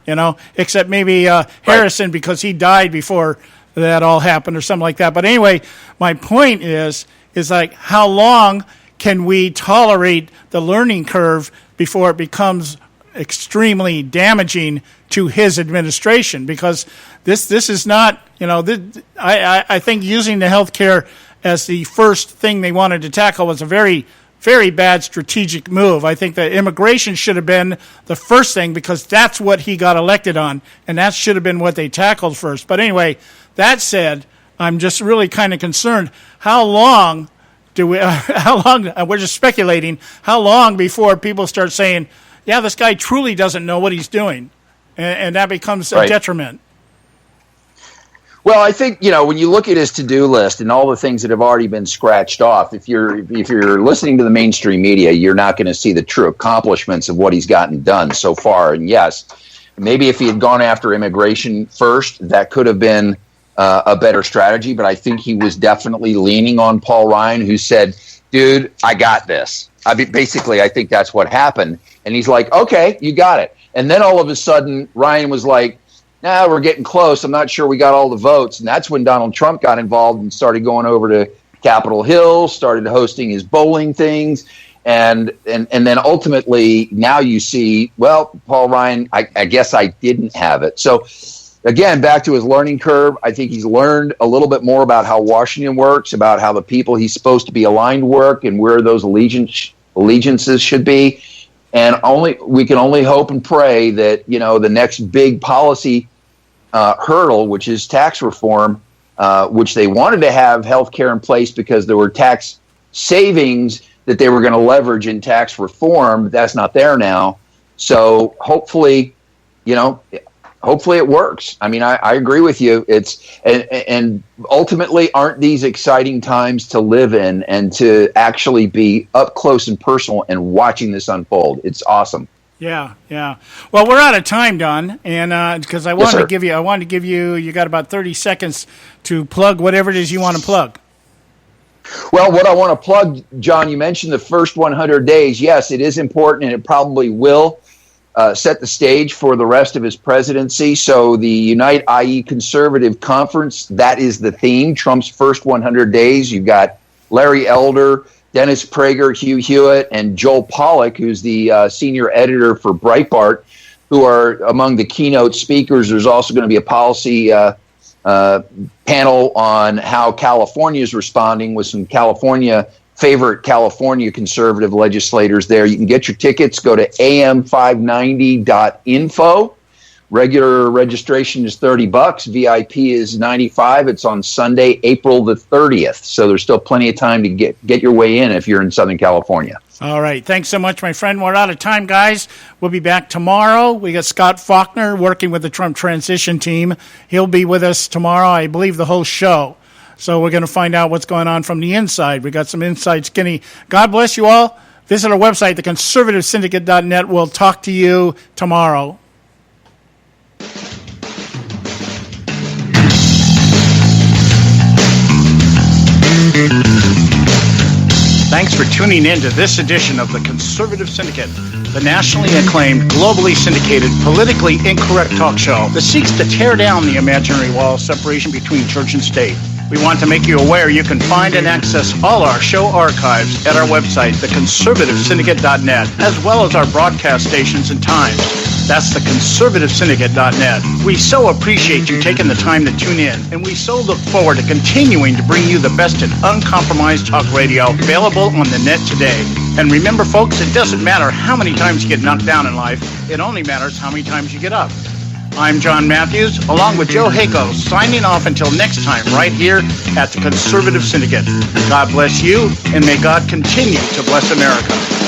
except maybe Harrison, because he died before that all happened or something like that. But anyway, my point is like, how long can we tolerate the learning curve before it becomes extremely damaging to his administration? Because this is not, I think using the healthcare as the first thing they wanted to tackle was a very, very bad strategic move. I think that immigration should have been the first thing, because that's what he got elected on, and that should have been what they tackled first. But anyway, that said, I'm just really kind of concerned. How long we're just speculating, how long before people start saying, yeah, this guy truly doesn't know what he's doing, and that becomes a detriment. Well, I think, when you look at his to-do list and all the things that have already been scratched off, if you're listening to the mainstream media, you're not going to see the true accomplishments of what he's gotten done so far. And yes, maybe if he had gone after immigration first, that could have been a better strategy. But I think he was definitely leaning on Paul Ryan, who said, dude, I got this. Basically, I think that's what happened. And he's like, okay, you got it. And then all of a sudden, Ryan was like, nah, we're getting close. I'm not sure we got all the votes. And that's when Donald Trump got involved and started going over to Capitol Hill, started hosting his bowling things. And then ultimately, now you see, well, Paul Ryan, I guess I didn't have it. So, again, back to his learning curve, I think he's learned a little bit more about how Washington works, about how the people he's supposed to be aligned work, and where those allegiances should be. And we can only hope and pray that, the next big policy hurdle, which is tax reform, which they wanted to have health care in place because there were tax savings that they were going to leverage in tax reform. But that's not there now. So hopefully it works. I agree with you. And ultimately, aren't these exciting times to live in and to actually be up close and personal and watching this unfold? It's awesome. Yeah. Well, we're out of time, Don, and because I wanted to give you, you got about 30 seconds to plug whatever it is you want to plug. Well, what I want to plug, John, you mentioned the first 100 days. Yes, it is important, and it probably will set the stage for the rest of his presidency. So the Unite IE Conservative Conference, that is the theme, Trump's first 100 days. You've got Larry Elder, Dennis Prager, Hugh Hewitt, and Joel Pollack, who's the senior editor for Breitbart, who are among the keynote speakers. There's also going to be a policy panel on how California is responding, with some favorite California conservative legislators there. You can get your tickets. Go to am590.info. Regular registration is $30. VIP is $95. It's on Sunday, April the 30th. So there's still plenty of time to get your way in if you're in Southern California. All right. Thanks so much, my friend. We're out of time, guys. We'll be back tomorrow. We got Scott Faulkner working with the Trump transition team. He'll be with us tomorrow, I believe, the whole show. So we're going to find out what's going on from the inside. We got some inside skinny. God bless you all. Visit our website, theconservativesyndicate.net. We'll talk to you tomorrow. Thanks for tuning in to this edition of the Conservative Syndicate, the nationally acclaimed, globally syndicated, politically incorrect talk show that seeks to tear down the imaginary wall of separation between church and state. We want to make you aware you can find and access all our show archives at our website, theconservativesyndicate.net, as well as our broadcast stations and times. That's theconservativesyndicate.net. We so appreciate you taking the time to tune in, and we so look forward to continuing to bring you the best in uncompromised talk radio available on the net today. And remember, folks, it doesn't matter how many times you get knocked down in life. It only matters how many times you get up. I'm John Matthews, along with Joe Hako, signing off until next time right here at the Conservative Syndicate. God bless you, and may God continue to bless America.